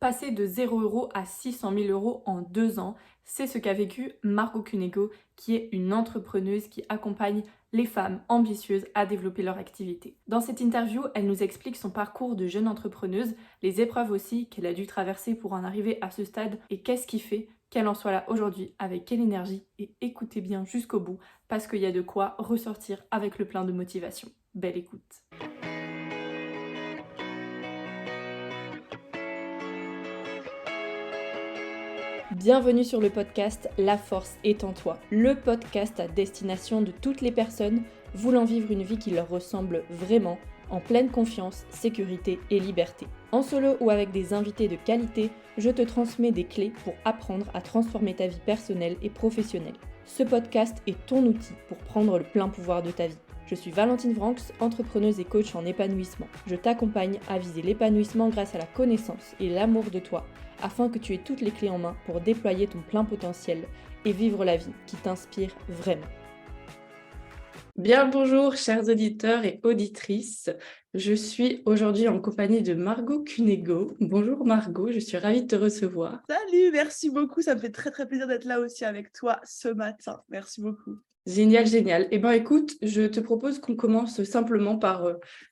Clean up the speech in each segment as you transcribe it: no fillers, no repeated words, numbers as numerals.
Passer de 0 € à 600 000 € en 2 ans, c'est ce qu'a vécu Margot Cunego, qui est une entrepreneuse qui accompagne les femmes ambitieuses à développer leur activité. Dans cette interview, elle nous explique son parcours de jeune entrepreneuse, les épreuves aussi qu'elle a dû traverser pour en arriver à ce stade et qu'est-ce qui fait qu'elle en soit là aujourd'hui, avec quelle énergie, et écoutez bien jusqu'au bout parce qu'il y a de quoi ressortir avec le plein de motivation. Belle écoute. Bienvenue sur le podcast La force est en toi, le podcast à destination de toutes les personnes voulant vivre une vie qui leur ressemble vraiment, en pleine confiance, sécurité et liberté. En solo ou avec des invités de qualité, je te transmets des clés pour apprendre à transformer ta vie personnelle et professionnelle. Ce podcast est ton outil pour prendre le plein pouvoir de ta vie. Je suis Valentine Vranx, entrepreneuse et coach en épanouissement. Je t'accompagne à viser l'épanouissement grâce à la connaissance et l'amour de toi, afin que tu aies toutes les clés en main pour déployer ton plein potentiel et vivre la vie qui t'inspire vraiment. Bien bonjour chers auditeurs et auditrices, je suis aujourd'hui en compagnie de Margot Cunego. Bonjour Margot, je suis ravie de te recevoir. Salut, merci beaucoup, ça me fait très très plaisir d'être là aussi avec toi ce matin, merci beaucoup. Génial, génial. Eh bien écoute, je te propose qu'on commence simplement par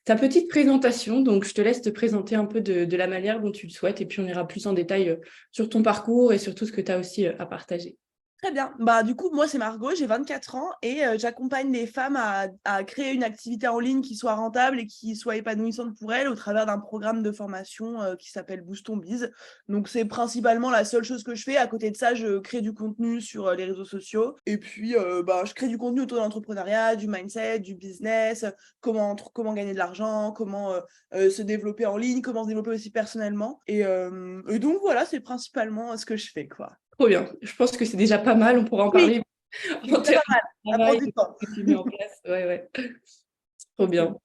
ta petite présentation, donc je te laisse te présenter un peu de la manière dont tu le souhaites et puis on ira plus en détail sur ton parcours et sur tout ce que tu as aussi à partager. Très bien. Du coup, moi, c'est Margot, j'ai 24 ans et j'accompagne les femmes à créer une activité en ligne qui soit rentable et qui soit épanouissante pour elles au travers d'un programme de formation qui s'appelle Boost ton Biz. Donc, c'est principalement la seule chose que je fais. À côté de ça, je crée du contenu sur les réseaux sociaux et puis je crée du contenu autour de l'entrepreneuriat, du mindset, du business, comment gagner de l'argent, comment se développer en ligne, comment se développer aussi personnellement. Et donc, voilà, c'est principalement ce que je fais, quoi. Trop bien. Je pense que c'est déjà pas mal, on pourra en Oui, parler c'est en déjà pas termes mal. de Ça prend travail, du de temps. ce que tu mets en place. Ouais. Trop bien.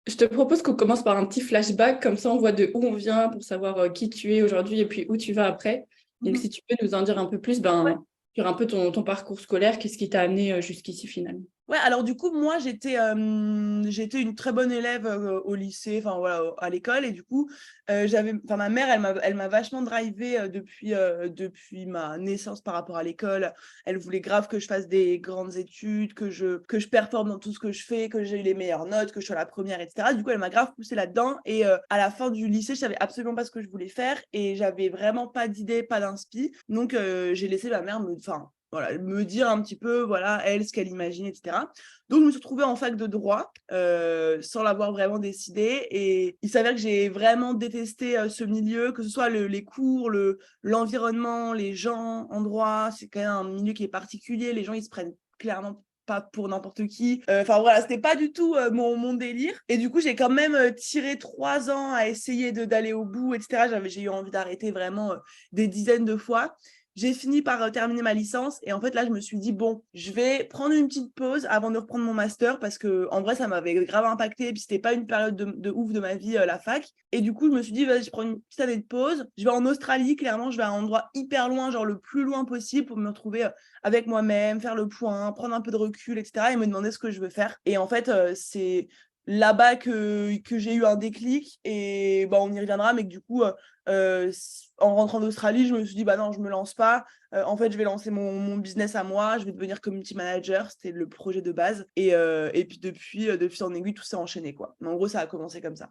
Je te propose qu'on commence par un petit flashback, comme ça on voit de où on vient pour savoir qui tu es aujourd'hui et puis où tu vas après. Donc si tu peux nous en dire un peu plus Ouais. sur un peu ton parcours scolaire, qu'est-ce qui t'a amené jusqu'ici finalement? Ouais, alors du coup, moi, j'étais une très bonne élève au lycée, enfin voilà, à l'école, et du coup, ma mère, elle m'a vachement drivée depuis ma naissance par rapport à l'école. Elle voulait grave que je fasse des grandes études, que je performe dans tout ce que je fais, que j'ai eu les meilleures notes, que je sois la première, etc. Du coup, elle m'a grave poussée là-dedans, et à la fin du lycée, je savais absolument pas ce que je voulais faire, et j'avais vraiment pas d'idée, pas d'inspi. Donc, j'ai laissé ma mère me dire un petit peu, voilà, elle, ce qu'elle imagine, etc. Donc, je me suis retrouvée en fac de droit, sans l'avoir vraiment décidé. Et il s'avère que j'ai vraiment détesté ce milieu, que ce soit les cours, l'environnement, les gens en droit. C'est quand même un milieu qui est particulier. Les gens, ils se prennent clairement pas pour n'importe qui. Enfin, voilà, c'était pas du tout mon délire. Et du coup, j'ai quand même tiré 3 ans à essayer d'aller au bout, etc. J'ai eu envie d'arrêter vraiment des dizaines de fois. J'ai fini par terminer ma licence et en fait là je me suis dit bon, je vais prendre une petite pause avant de reprendre mon master parce que en vrai ça m'avait grave impacté et puis c'était pas une période de ouf de ma vie la fac, et du coup je me suis dit vas-y, je prends une petite année de pause, je vais en Australie, clairement je vais à un endroit hyper loin, genre le plus loin possible pour me retrouver avec moi-même, faire le point, prendre un peu de recul, etc., et me demander ce que je veux faire. Et en fait c'est là-bas que j'ai eu un déclic et on y reviendra, mais que du coup en rentrant d'Australie, je me suis dit bah non, je me lance pas. En fait, je vais lancer mon business à moi, je vais devenir community manager, c'était le projet de base. Et puis depuis, de fil en aiguille, tout s'est enchaîné, quoi. Mais en gros, ça a commencé comme ça.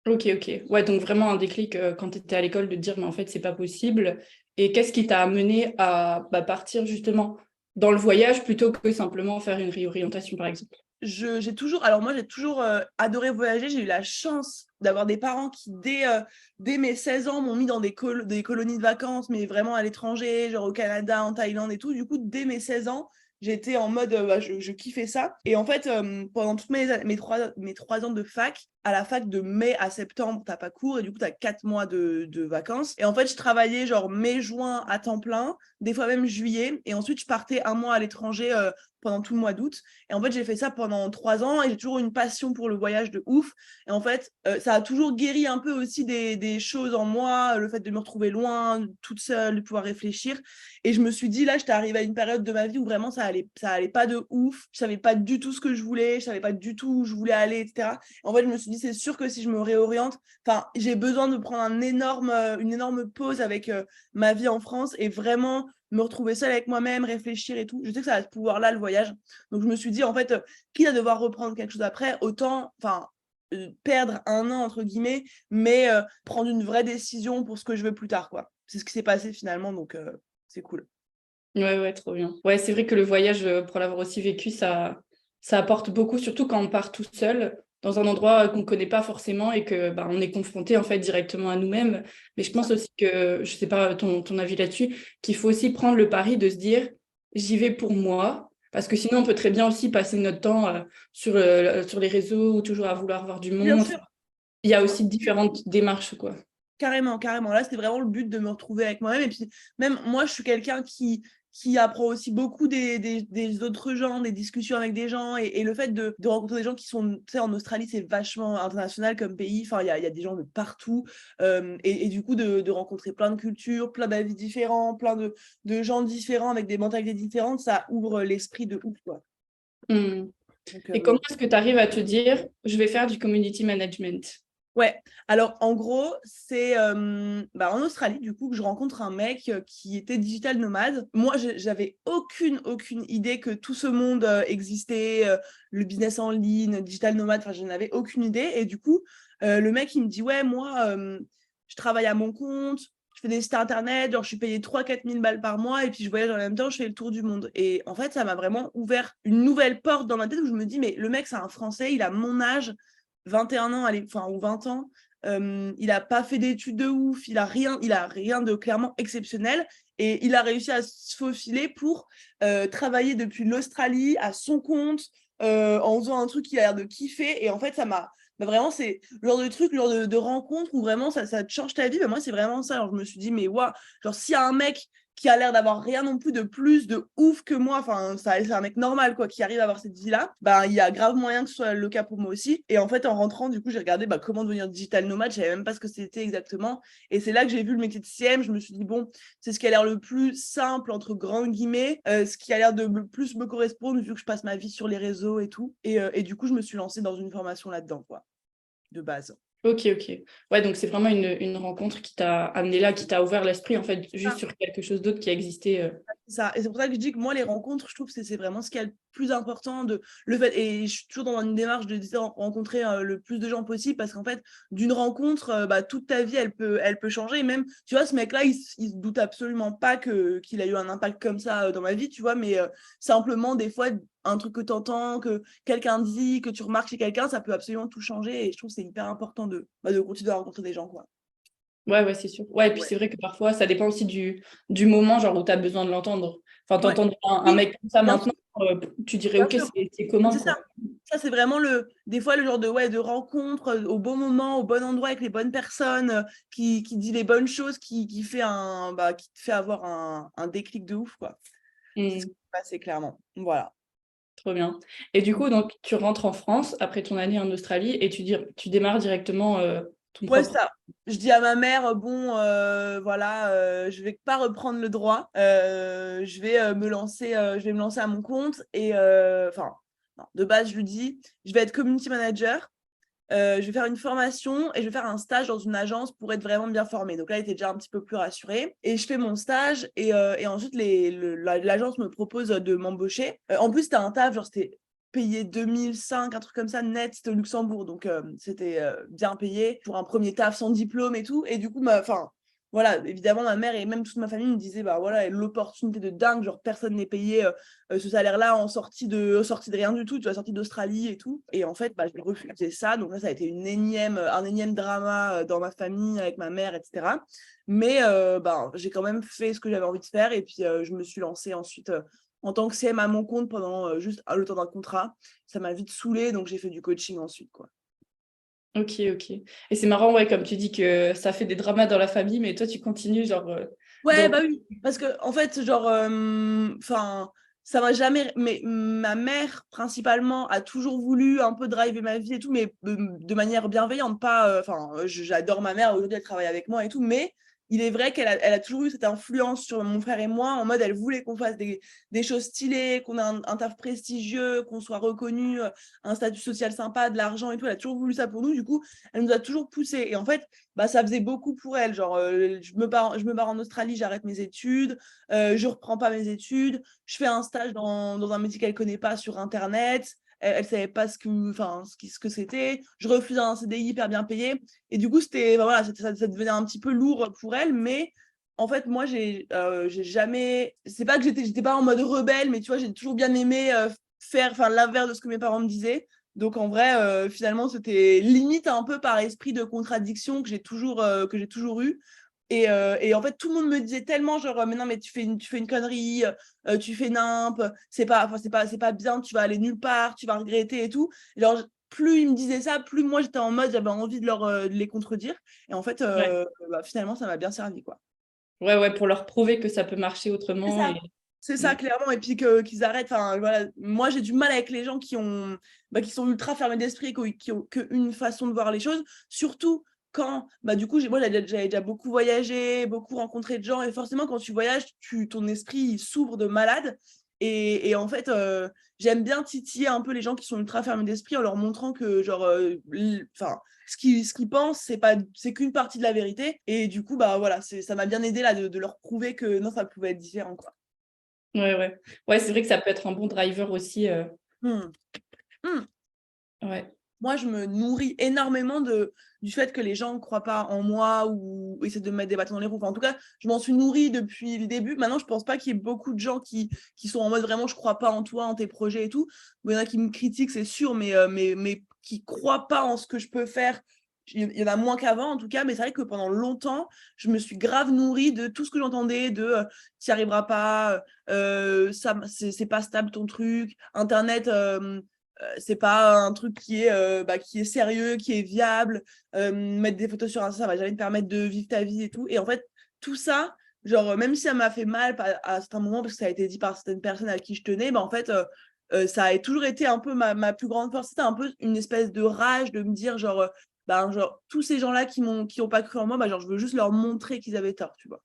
Ok. Ouais, donc vraiment un déclic quand tu étais à l'école de te dire mais en fait c'est pas possible. Et qu'est-ce qui t'a amené à partir justement dans le voyage plutôt que simplement faire une réorientation par exemple? J'ai toujours adoré voyager. J'ai eu la chance d'avoir des parents qui, dès mes 16 ans, m'ont mis dans des colonies de vacances, mais vraiment à l'étranger, genre au Canada, en Thaïlande et tout. Du coup, dès mes 16 ans, j'étais en mode, je kiffais ça. Et en fait, pendant toutes mes 3 ans de fac, à la fac de mai à septembre, t'as pas cours et du coup, t'as 4 mois de vacances. Et en fait, je travaillais genre mai-juin à temps plein, des fois même juillet. Et ensuite, je partais un mois à l'étranger pendant tout le mois d'août. Et en fait, j'ai fait ça pendant 3 ans et j'ai toujours eu une passion pour le voyage de ouf. Et en fait, ça a toujours guéri un peu aussi des choses en moi, le fait de me retrouver loin, toute seule, de pouvoir réfléchir. Et je me suis dit, là, j'étais arrivée à une période de ma vie où vraiment ça allait pas de ouf. Je savais pas du tout ce que je voulais, je savais pas du tout où je voulais aller, etc. En fait, je me suis dit, dis, c'est sûr que si je me réoriente, j'ai besoin de prendre une énorme pause avec ma vie en France et vraiment me retrouver seule avec moi-même, réfléchir et tout. Je sais que ça a ce pouvoir-là, le voyage. Donc, je me suis dit, en fait, quitte à devoir reprendre quelque chose après, autant perdre 1 an, entre guillemets, mais prendre une vraie décision pour ce que je veux plus tard, quoi. C'est ce qui s'est passé finalement, donc c'est cool. Ouais, trop bien. Ouais, c'est vrai que le voyage, pour l'avoir aussi vécu, ça apporte beaucoup, surtout quand on part tout seul dans un endroit qu'on ne connaît pas forcément et que on est confronté en fait directement à nous-mêmes. Mais je pense aussi que, je sais pas ton avis là-dessus, qu'il faut aussi prendre le pari de se dire, j'y vais pour moi, parce que sinon on peut très bien aussi passer notre temps sur les réseaux ou toujours à vouloir voir du Bien monde. sûr. Il y a aussi différentes démarches, quoi. Carrément. Là, c'était vraiment le but de me retrouver avec moi-même. Et puis, même moi, je suis quelqu'un qui apprend aussi beaucoup des autres gens, des discussions avec des gens. Et le fait de rencontrer des gens qui sont, tu sais, en Australie, c'est vachement international comme pays. Enfin, il y a des gens de partout. Et du coup, de rencontrer plein de cultures, plein d'avis différents, plein de gens différents avec des mentalités différentes, ça ouvre l'esprit de ouf, quoi. Hmm. Donc, Et comment est-ce que tu arrives à te dire, je vais faire du community management? ouais, alors en gros, c'est en Australie, du coup, que je rencontre un mec qui était digital nomade. Moi, j'avais aucune idée que tout ce monde existait, le business en ligne, digital nomade, enfin, je n'avais aucune idée. Et du coup, le mec, il me dit, ouais, moi, je travaille à mon compte, je fais des sites internet, genre, je suis payée 3 000 à 4 000 balles par mois, et puis je voyage en même temps, je fais le tour du monde. Et en fait, ça m'a vraiment ouvert une nouvelle porte dans ma tête où je me dis, mais le mec, c'est un Français, il a mon âge. 21 ans, ou 20 ans, il n'a pas fait d'études de ouf, il a rien de clairement exceptionnel et il a réussi à se faufiler pour travailler depuis l'Australie à son compte en faisant un truc qu'il a l'air de kiffer et en fait ça m'a vraiment c'est le genre de truc, le genre de rencontre où vraiment ça te change ta vie. Moi c'est vraiment ça. Alors je me suis dit mais waouh, genre s'il y a un mec qui a l'air d'avoir rien non plus de plus de ouf que moi, enfin, c'est un mec normal, quoi, qui arrive à avoir cette vie-là, il y a grave moyen que ce soit le cas pour moi aussi. Et en fait, en rentrant, du coup, j'ai regardé comment devenir digital nomade, je savais même pas ce que c'était exactement. Et c'est là que j'ai vu le métier de CM, je me suis dit, bon, c'est ce qui a l'air le plus simple, entre grands guillemets, ce qui a l'air de le plus me correspondre, vu que je passe ma vie sur les réseaux et tout. Et du coup, je me suis lancée dans une formation là-dedans, quoi, de base. Ok. Ouais, donc c'est vraiment une rencontre qui t'a amené là, qui t'a ouvert l'esprit, en fait, juste sur quelque chose d'autre qui existait. Ça. Et c'est pour ça que je dis que moi, les rencontres, je trouve que c'est vraiment ce qui est le plus important. Le fait, et je suis toujours dans une démarche de rencontrer le plus de gens possible parce qu'en fait, d'une rencontre, toute ta vie, elle peut changer. Et même, tu vois, ce mec-là, il se doute absolument pas qu'il a eu un impact comme ça dans ma vie, tu vois, mais simplement, des fois, un truc que tu entends, que quelqu'un dit, que tu remarques chez quelqu'un, ça peut absolument tout changer. Et je trouve que c'est hyper important de continuer à rencontrer des gens, quoi. Ouais, c'est sûr. Ouais, et puis Ouais. c'est vrai que parfois, ça dépend aussi du moment, genre où tu as besoin de l'entendre. Enfin, Ouais. t'entendre un Oui, mec comme ça bien sûr. maintenant, tu dirais, Bien ok, sûr. c'est commun, C'est ça. quoi. Ça, c'est vraiment des fois le genre de rencontre au bon moment, au bon endroit avec les bonnes personnes, qui dit les bonnes choses, qui fait qui te fait avoir un déclic de ouf, quoi. C'est ce qui s'est passé clairement. Voilà. Trop bien. Et du coup, donc, tu rentres en France après ton année en Australie et tu démarres directement ton Ouais, propre. ça. Je dis à ma mère, bon, voilà, je vais pas reprendre le droit. Je vais me lancer, à mon compte. Et enfin, non, de base, je lui dis, je vais être community manager. Je vais faire une formation et je vais faire un stage dans une agence pour être vraiment bien formée. Donc là, elle était déjà un petit peu plus rassurée. Et je fais mon stage et ensuite, l'agence me propose de m'embaucher. En plus, c'était un taf, genre c'était payé 2005, un truc comme ça, net, c'était au Luxembourg. Donc c'était bien payé pour un premier taf sans diplôme et tout. Et du coup, voilà, évidemment, ma mère et même toute ma famille me disaient, bah voilà, l'opportunité de dingue, genre personne n'est payé ce salaire-là en sortie de rien du tout, tu vois, sortie d'Australie et tout. Et en fait, j'ai refusé ça. Donc là, ça a été un énième drama dans ma famille, avec ma mère, etc. Mais j'ai quand même fait ce que j'avais envie de faire. Et puis, je me suis lancée ensuite en tant que CM à mon compte pendant juste le temps d'un contrat. Ça m'a vite saoulée, donc j'ai fait du coaching ensuite, quoi. Ok. Et c'est marrant, ouais, comme tu dis que ça fait des dramas dans la famille, mais toi, tu continues, genre, Ouais, dans... bah oui, parce que en fait, genre, ça m'a jamais. Mais ma mère, principalement, a toujours voulu un peu driver ma vie et tout, mais de manière bienveillante, pas. J'adore ma mère, aujourd'hui, elle travaille avec moi et tout, mais il est vrai elle a toujours eu cette influence sur mon frère et moi, en mode elle voulait qu'on fasse des choses stylées, qu'on ait un taf prestigieux, qu'on soit reconnu, un statut social sympa, de l'argent et tout. Elle a toujours voulu ça pour nous. Du coup, elle nous a toujours poussé. Et en fait, bah, ça faisait beaucoup pour elle. Genre, je me barre en Australie, j'arrête mes études, je reprends pas mes études, je fais un stage dans un métier qu'elle connaît pas sur Internet. Elle savait pas ce que c'était. Je refuse un CDI hyper bien payé. Et du coup, c'était, bah, voilà, ça devenait un petit peu lourd pour elle. Mais en fait, moi, j'ai jamais. C'est pas que j'étais pas en mode rebelle, mais tu vois, j'ai toujours bien aimé faire l'inverse de ce que mes parents me disaient. Donc en vrai, finalement, c'était limite un peu par esprit de contradiction que j'ai toujours eu. Et en fait, tout le monde me disait tellement, genre, mais non, mais tu fais une connerie, tu fais nimp, c'est pas bien, tu vas aller nulle part, tu vas regretter et tout. Genre, plus ils me disaient ça, plus moi j'étais en mode, j'avais envie de les contredire. Et en fait, Ouais. bah, finalement, ça m'a bien servi, quoi. Ouais, pour leur prouver que ça peut marcher C'est autrement. ça. C'est Mm. ça, clairement. Et puis qu'ils arrêtent. Enfin, voilà. Moi, j'ai du mal avec les gens qui sont ultra fermés d'esprit, qui ont qu'une façon de voir les choses. Surtout quand, bah, du coup, moi, j'avais déjà beaucoup voyagé, beaucoup rencontré de gens. Et forcément, quand tu voyages, ton esprit il s'ouvre de malade. Et en fait, j'aime bien titiller un peu les gens qui sont ultra fermés d'esprit en leur montrant que, genre, ce qu'ils pensent, c'est qu'une partie de la vérité. Et du coup, bah voilà, ça m'a bien aidé là de leur prouver que non, ça pouvait être différent, quoi. Ouais. Ouais, c'est vrai que ça peut être un bon driver aussi. Hmm. Hmm. Ouais. Moi, je me nourris énormément du fait que les gens ne croient pas en moi ou essaient de me mettre des bâtons dans les roues. Enfin, en tout cas, je m'en suis nourrie depuis le début. Maintenant, je ne pense pas qu'il y ait beaucoup de gens qui sont en mode vraiment, je ne crois pas en toi, en tes projets et tout. Il y en a qui me critiquent, c'est sûr, mais qui ne croient pas en ce que je peux faire. Il y en a moins qu'avant, en tout cas. Mais c'est vrai que pendant longtemps, je me suis grave nourrie de tout ce que j'entendais, de tu n'y arriveras pas, ça, c'est pas stable ton truc, Internet. C'est pas un truc qui est sérieux, qui est viable. Mettre des photos sur Insta, ça va jamais te permettre de vivre ta vie et tout. Et en fait, tout ça, genre, même si ça m'a fait mal à certains moments, parce que ça a été dit par certaines personnes à qui je tenais, bah, en fait, ça a toujours été un peu ma plus grande force. C'était un peu une espèce de rage de me dire, genre tous ces gens-là qui ont pas cru en moi, bah, genre, je veux juste leur montrer qu'ils avaient tort, tu vois.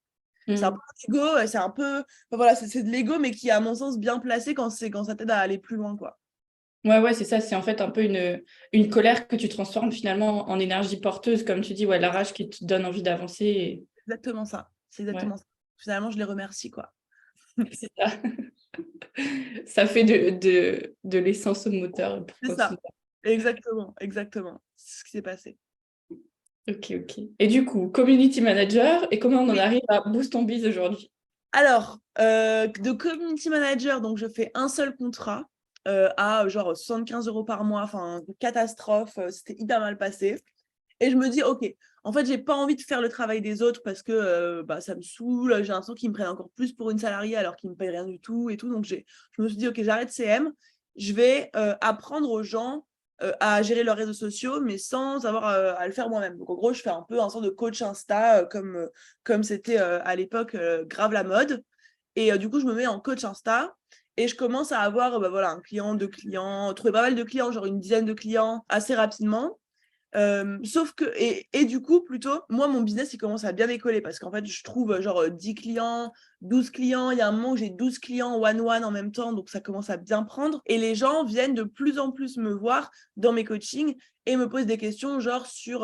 C'est un peu un ego, c'est un peu. Enfin, voilà, c'est de l'ego, mais qui est, à mon sens, bien placé quand ça t'aide à aller plus loin, quoi. Ouais, c'est ça. C'est en fait un peu une colère que tu transformes finalement en énergie porteuse, comme tu dis, ouais, la rage qui te donne envie d'avancer. Exactement ça. C'est Ouais, exactement ça. Finalement, je les remercie, quoi. c'est ça. Ça fait de l'essence au moteur pour C'est continuer. ça. Exactement, exactement. C'est ce qui s'est passé. Ok. Et du coup, community manager, et comment on en Oui. arrive à Boost on Biz aujourd'hui? Alors, de community manager, donc je fais un seul contrat à genre 75 € par mois, enfin, catastrophe, c'était hyper mal passé. Et je me dis, OK, en fait, j'ai pas envie de faire le travail des autres parce que bah, ça me saoule, j'ai l'impression qu'ils me prennent encore plus pour une salariée alors qu'ils me payent rien du tout et tout. Donc, je me suis dit, OK, j'arrête CM, je vais apprendre aux gens à gérer leurs réseaux sociaux, mais sans avoir à le faire moi-même. Donc, en gros, je fais un peu un sort de coach Insta comme c'était à l'époque grave la mode. Et du coup, je me mets en coach Insta et je commence à avoir bah, voilà, un client, deux clients, trouver pas mal de clients, genre une dizaine de clients assez rapidement. Sauf que, et du coup, plutôt, moi, mon business, il commence à bien décoller parce qu'en fait, je trouve genre 10 clients, 12 clients. Il y a un moment où j'ai 12 clients one-one en même temps, donc ça commence à bien prendre. Et les gens viennent de plus en plus me voir dans mes coachings et me posent des questions, genre sur,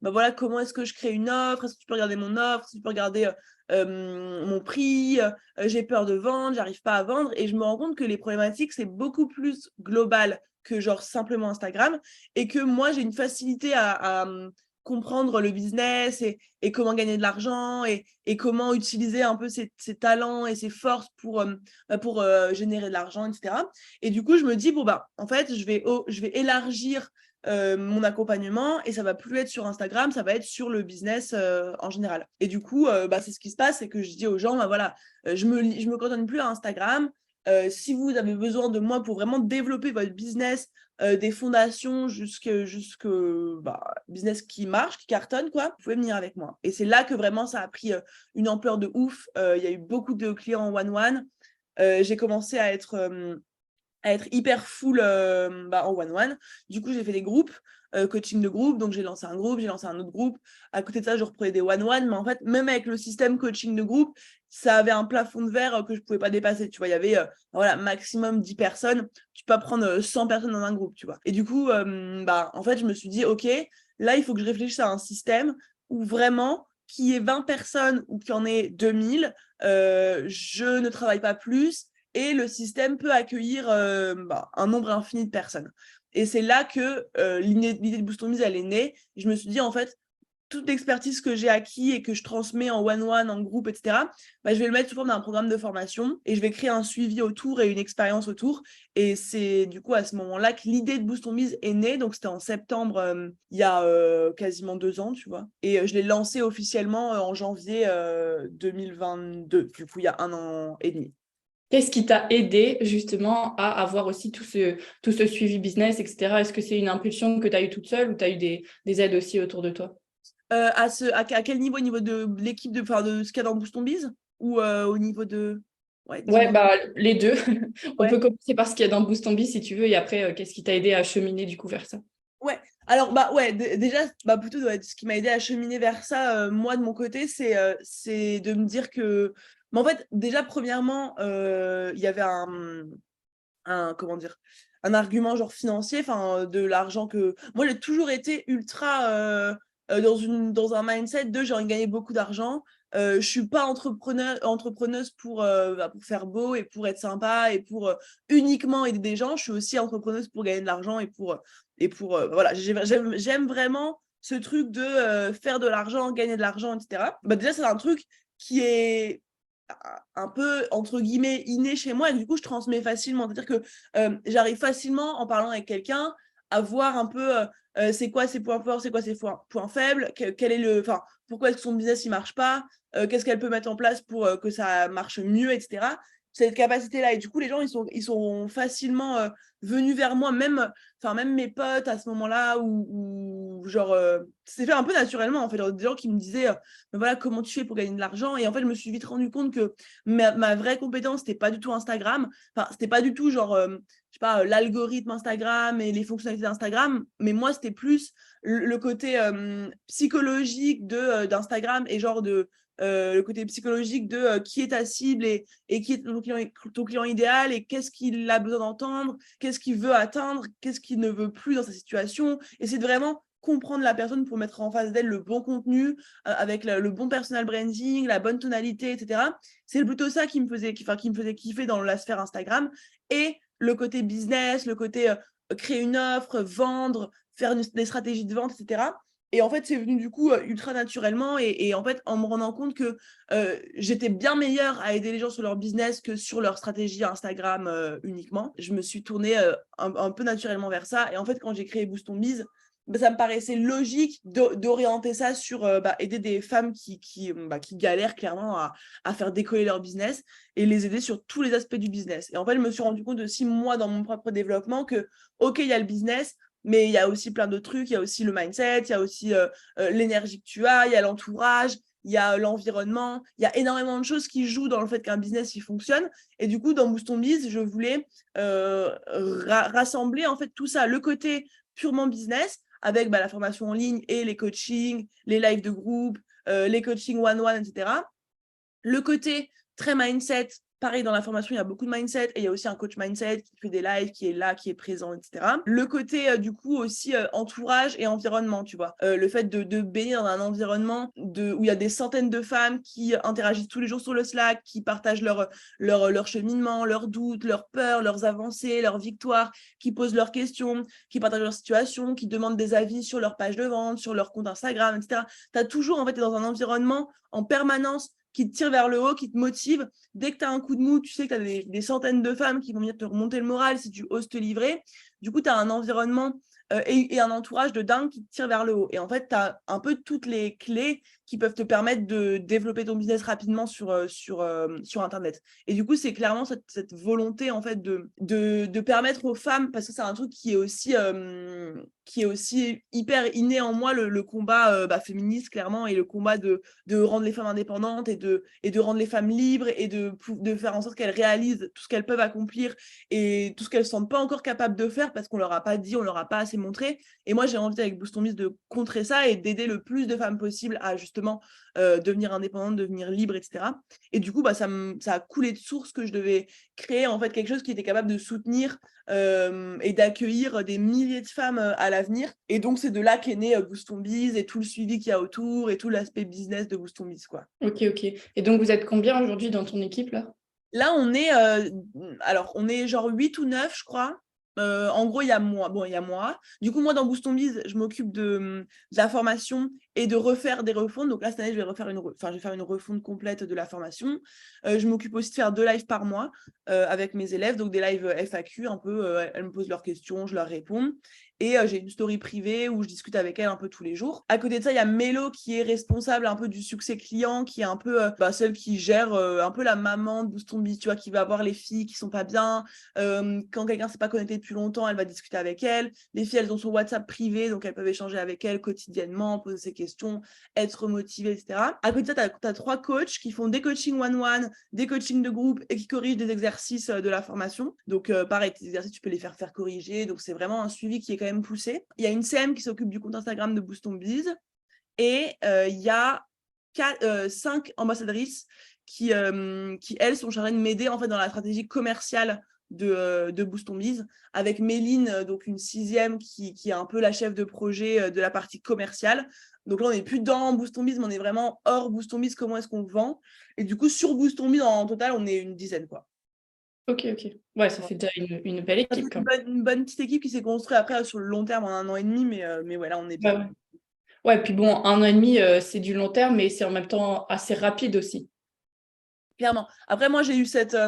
bah voilà, comment est-ce que je crée une offre? Est-ce que tu peux regarder mon offre? Est-ce que tu peux regarder mon prix? J'ai peur de vendre, j'arrive pas à vendre. Et je me rends compte que les problématiques, c'est beaucoup plus global que genre simplement Instagram et que moi, j'ai une facilité à comprendre le business et comment gagner de l'argent et comment utiliser un peu ses talents et ses forces pour générer de l'argent, etc. Et du coup, je me dis, bon, bah, en fait, je vais élargir mon accompagnement et ça va plus être sur Instagram, ça va être sur le business en général. Et du coup, bah, c'est ce qui se passe, c'est que je dis aux gens, bah, voilà, je me cantonne plus à Instagram. Si vous avez besoin de moi pour vraiment développer votre business, des fondations jusque bah, business qui marche, qui cartonne, quoi, vous pouvez venir avec moi. Et c'est là que vraiment ça a pris une ampleur de ouf. Il y a eu beaucoup de clients en one-one. J'ai commencé à être hyper full en one-one. Du coup, j'ai fait des groupes. coaching de groupe. Donc, j'ai lancé un groupe, j'ai lancé un autre groupe. À côté de ça, je reprenais des one-one. Mais en fait, même avec le système coaching de groupe, ça avait un plafond de verre que je ne pouvais pas dépasser. Tu vois, il y avait voilà, maximum 10 personnes. Tu peux pas prendre 100 personnes dans un groupe, tu vois. Et du coup, en fait, je me suis dit, OK, là, il faut que je réfléchisse à un système où vraiment, qu'il y ait 20 personnes ou qu'il y en ait 2000, je ne travaille pas plus et le système peut accueillir un nombre infini de personnes. Et c'est là que l'idée de Boost on Mise, elle est née. Et je me suis dit, en fait, toute l'expertise que j'ai acquis et que je transmets en one-one, en groupe, etc., je vais le mettre sous forme d'un programme de formation et je vais créer un suivi autour et une expérience autour. Et c'est du coup à ce moment-là que l'idée de Boost on Mise est née. Donc, c'était en septembre, il y a quasiment 2 ans, tu vois. Et je l'ai lancé officiellement en janvier 2022, du coup, il y a 1 an et demi. Qu'est-ce qui t'a aidé justement à avoir aussi tout ce suivi business, etc. Est-ce que c'est une impulsion que tu as eue toute seule ou tu as eu des aides aussi autour de toi? À quel niveau? Au niveau de l'équipe, de ce qu'il y a dans Boost on Biz? Ou au niveau de... Ouais, Ouais, dis-moi. les deux. On Ouais. peut commencer par ce qu'il y a dans Boost on Biz si tu veux, et après, qu'est-ce qui t'a aidé à cheminer du coup vers ça? Ouais, alors ouais, déjà, plutôt ce qui m'a aidé à cheminer vers ça, moi de mon côté, c'est de me dire que, mais en fait, déjà premièrement, il y avait comment dire, un argument genre financier, enfin de l'argent que moi j'ai toujours été ultra dans un mindset de j'ai envie de gagner beaucoup d'argent. Je suis pas entrepreneuse pour faire beau et pour être sympa et pour uniquement aider des gens. Je suis aussi entrepreneuse pour gagner de l'argent voilà, j'aime vraiment ce truc de faire de l'argent, gagner de l'argent, etc. Déjà, c'est un truc qui est un peu, entre guillemets, inné chez moi, et du coup, je transmets facilement. C'est-à-dire que j'arrive facilement, en parlant avec quelqu'un, à voir un peu c'est quoi ses points forts, c'est quoi ses points faibles, quel est pourquoi est-ce que son business il marche pas, qu'est-ce qu'elle peut mettre en place pour que ça marche mieux, etc. Cette capacité-là. Et du coup, les gens, ils sont facilement venus vers moi, même mes potes à ce moment-là, ou genre, c'est fait un peu naturellement, en fait. Genre, des gens qui me disaient, mais voilà, comment tu fais pour gagner de l'argent? Et en fait, je me suis vite rendu compte que ma vraie compétence, c'était pas du tout Instagram. Enfin, c'était pas du tout genre, je sais pas, l'algorithme Instagram et les fonctionnalités d'Instagram. Mais moi, c'était plus le côté psychologique d'Instagram et genre le côté psychologique de qui est ta cible et qui est ton client idéal et qu'est-ce qu'il a besoin d'entendre, qu'est-ce qu'il veut atteindre, qu'est-ce qu'il ne veut plus dans sa situation. Et c'est de vraiment comprendre la personne pour mettre en face d'elle le bon contenu, avec le bon personal branding, la bonne tonalité, etc. C'est plutôt ça qui me faisait kiffer dans la sphère Instagram. Et le côté business, le côté créer une offre, vendre, faire des stratégies de vente, etc. Et en fait, c'est venu du coup ultra naturellement et en fait, en me rendant compte que j'étais bien meilleure à aider les gens sur leur business que sur leur stratégie Instagram uniquement. Je me suis tournée un peu naturellement vers ça. Et en fait, quand j'ai créé Boost on Biz, ça me paraissait logique d'orienter ça sur aider des femmes qui galèrent clairement à faire décoller leur business et les aider sur tous les aspects du business. Et en fait, je me suis rendu compte de 6 mois dans mon propre développement que, OK, il y a le business, mais il y a aussi plein d'autres trucs. Il y a aussi le mindset, il y a aussi l'énergie que tu as, il y a l'entourage, il y a l'environnement. Il y a énormément de choses qui jouent dans le fait qu'un business, il fonctionne. Et du coup, dans Boost on Biz, je voulais rassembler en fait tout ça. Le côté purement business, avec la formation en ligne et les coachings, les lives de groupe, les coachings one-one, etc. Le côté très mindset, pareil, dans la formation, il y a beaucoup de mindset et il y a aussi un coach mindset qui fait des lives, qui est là, qui est présent, etc. Le côté, du coup, aussi entourage et environnement, tu vois. Le fait de baigner dans un environnement où il y a des centaines de femmes qui interagissent tous les jours sur le Slack, qui partagent leur cheminement, leurs doutes, leurs peurs, leurs avancées, leurs victoires, qui posent leurs questions, qui partagent leur situation, qui demandent des avis sur leur page de vente, sur leur compte Instagram, etc. Tu as toujours, en fait, t'es dans un environnement en permanence qui te tire vers le haut, qui te motive. Dès que tu as un coup de mou, tu sais que tu as des centaines de femmes qui vont venir te remonter le moral si tu oses te livrer. Du coup, tu as un environnement et un entourage de dingue qui te tire vers le haut. Et en fait, tu as un peu toutes les clés qui peuvent te permettre de développer ton business rapidement sur Internet. Et du coup, c'est clairement cette volonté en fait de permettre aux femmes, parce que c'est un truc qui est aussi qui est aussi hyper inné en moi, le combat féministe, clairement, et le combat de rendre les femmes indépendantes et de rendre les femmes libres et de faire en sorte qu'elles réalisent tout ce qu'elles peuvent accomplir et tout ce qu'elles ne se sentent pas encore capables de faire parce qu'on ne leur a pas dit, on ne leur a pas assez montré. Et moi, j'ai envie, avec Boost Ton Biz, de contrer ça et d'aider le plus de femmes possible à justement devenir indépendantes, devenir libres, etc. Et du coup, ça a coulé de source que je devais créer en fait quelque chose qui était capable de soutenir et d'accueillir des milliers de femmes à l'avenir. Et donc, c'est de là qu'est né Boost Ton Biz et tout le suivi qu'il y a autour et tout l'aspect business de Boost Ton Biz, quoi. Ok. Et donc, vous êtes combien aujourd'hui dans ton équipe, là? Là, on est genre 8 ou 9, je crois. En gros, il y a moi. Bon, il y a moi. Du coup, moi, dans Boost Ton Biz, je m'occupe de la formation et de refaire des refontes. Donc là, cette année, je vais faire une refonte complète de la formation. Je m'occupe aussi de faire 2 lives par mois avec mes élèves. Donc des lives FAQ, un peu. Elles me posent leurs questions, je leur réponds. Et j'ai une story privée où je discute avec elles un peu tous les jours. À côté de ça, il y a Mélo qui est responsable un peu du succès client, qui est un peu celle qui gère un peu la maman de Boost Ton Biz, tu vois, qui va voir les filles qui sont pas bien. Quand quelqu'un ne s'est pas connecté depuis longtemps, elle va discuter avec elle. Les filles, elles ont son WhatsApp privé, donc elles peuvent échanger avec elle quotidiennement, poser ses questions, être motivées, etc. À côté de ça, tu as 3 coachs qui font des coachings one-one, des coachings de groupe et qui corrigent des exercices de la formation. Donc, pareil, tes exercices, tu peux les faire corriger. Donc, c'est vraiment un suivi qui est quand même poussé. Il y a une CM qui s'occupe du compte Instagram de Boost Ton Biz. Et il y a 5 ambassadrices qui, elles, sont chargées de m'aider en fait dans la stratégie commerciale de Boost Ton Biz, avec Méline, donc une 6e qui est un peu la chef de projet de la partie commerciale. Donc là, on n'est plus dans Boost Ton Biz, mais on est vraiment hors Boost Ton Biz, comment est-ce qu'on vend. Et du coup, sur Boost Ton Biz, en total, on est une dizaine, quoi. Ok. Ouais, ça fait déjà une belle équipe, quand même. Une bonne petite équipe qui s'est construite après sur le long terme en 1 an et demi, mais voilà, on est bien. Ouais, puis bon, 1 an et demi, c'est du long terme, mais c'est en même temps assez rapide aussi. Clairement. Après, moi, j'ai cette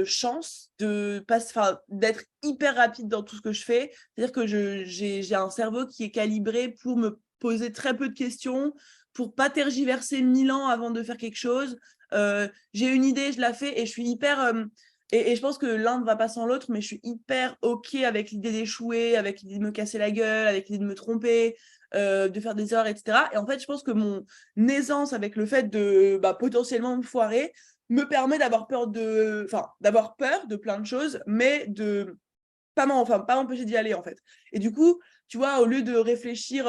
chance d'être hyper rapide dans tout ce que je fais. C'est-à-dire que j'ai un cerveau qui est calibré pour me poser très peu de questions, pour pas tergiverser 1000 ans avant de faire quelque chose. J'ai une idée, je la fais et je suis hyper... et je pense que l'un ne va pas sans l'autre, mais je suis hyper OK avec l'idée d'échouer, avec l'idée de me casser la gueule, avec l'idée de me tromper, de faire des erreurs, etc. Et en fait, je pense que mon aisance avec le fait de potentiellement me foirer me permet d'avoir peur de plein de choses, mais de pas m'empêcher d'y aller, en fait. Et du coup, tu vois, au lieu de réfléchir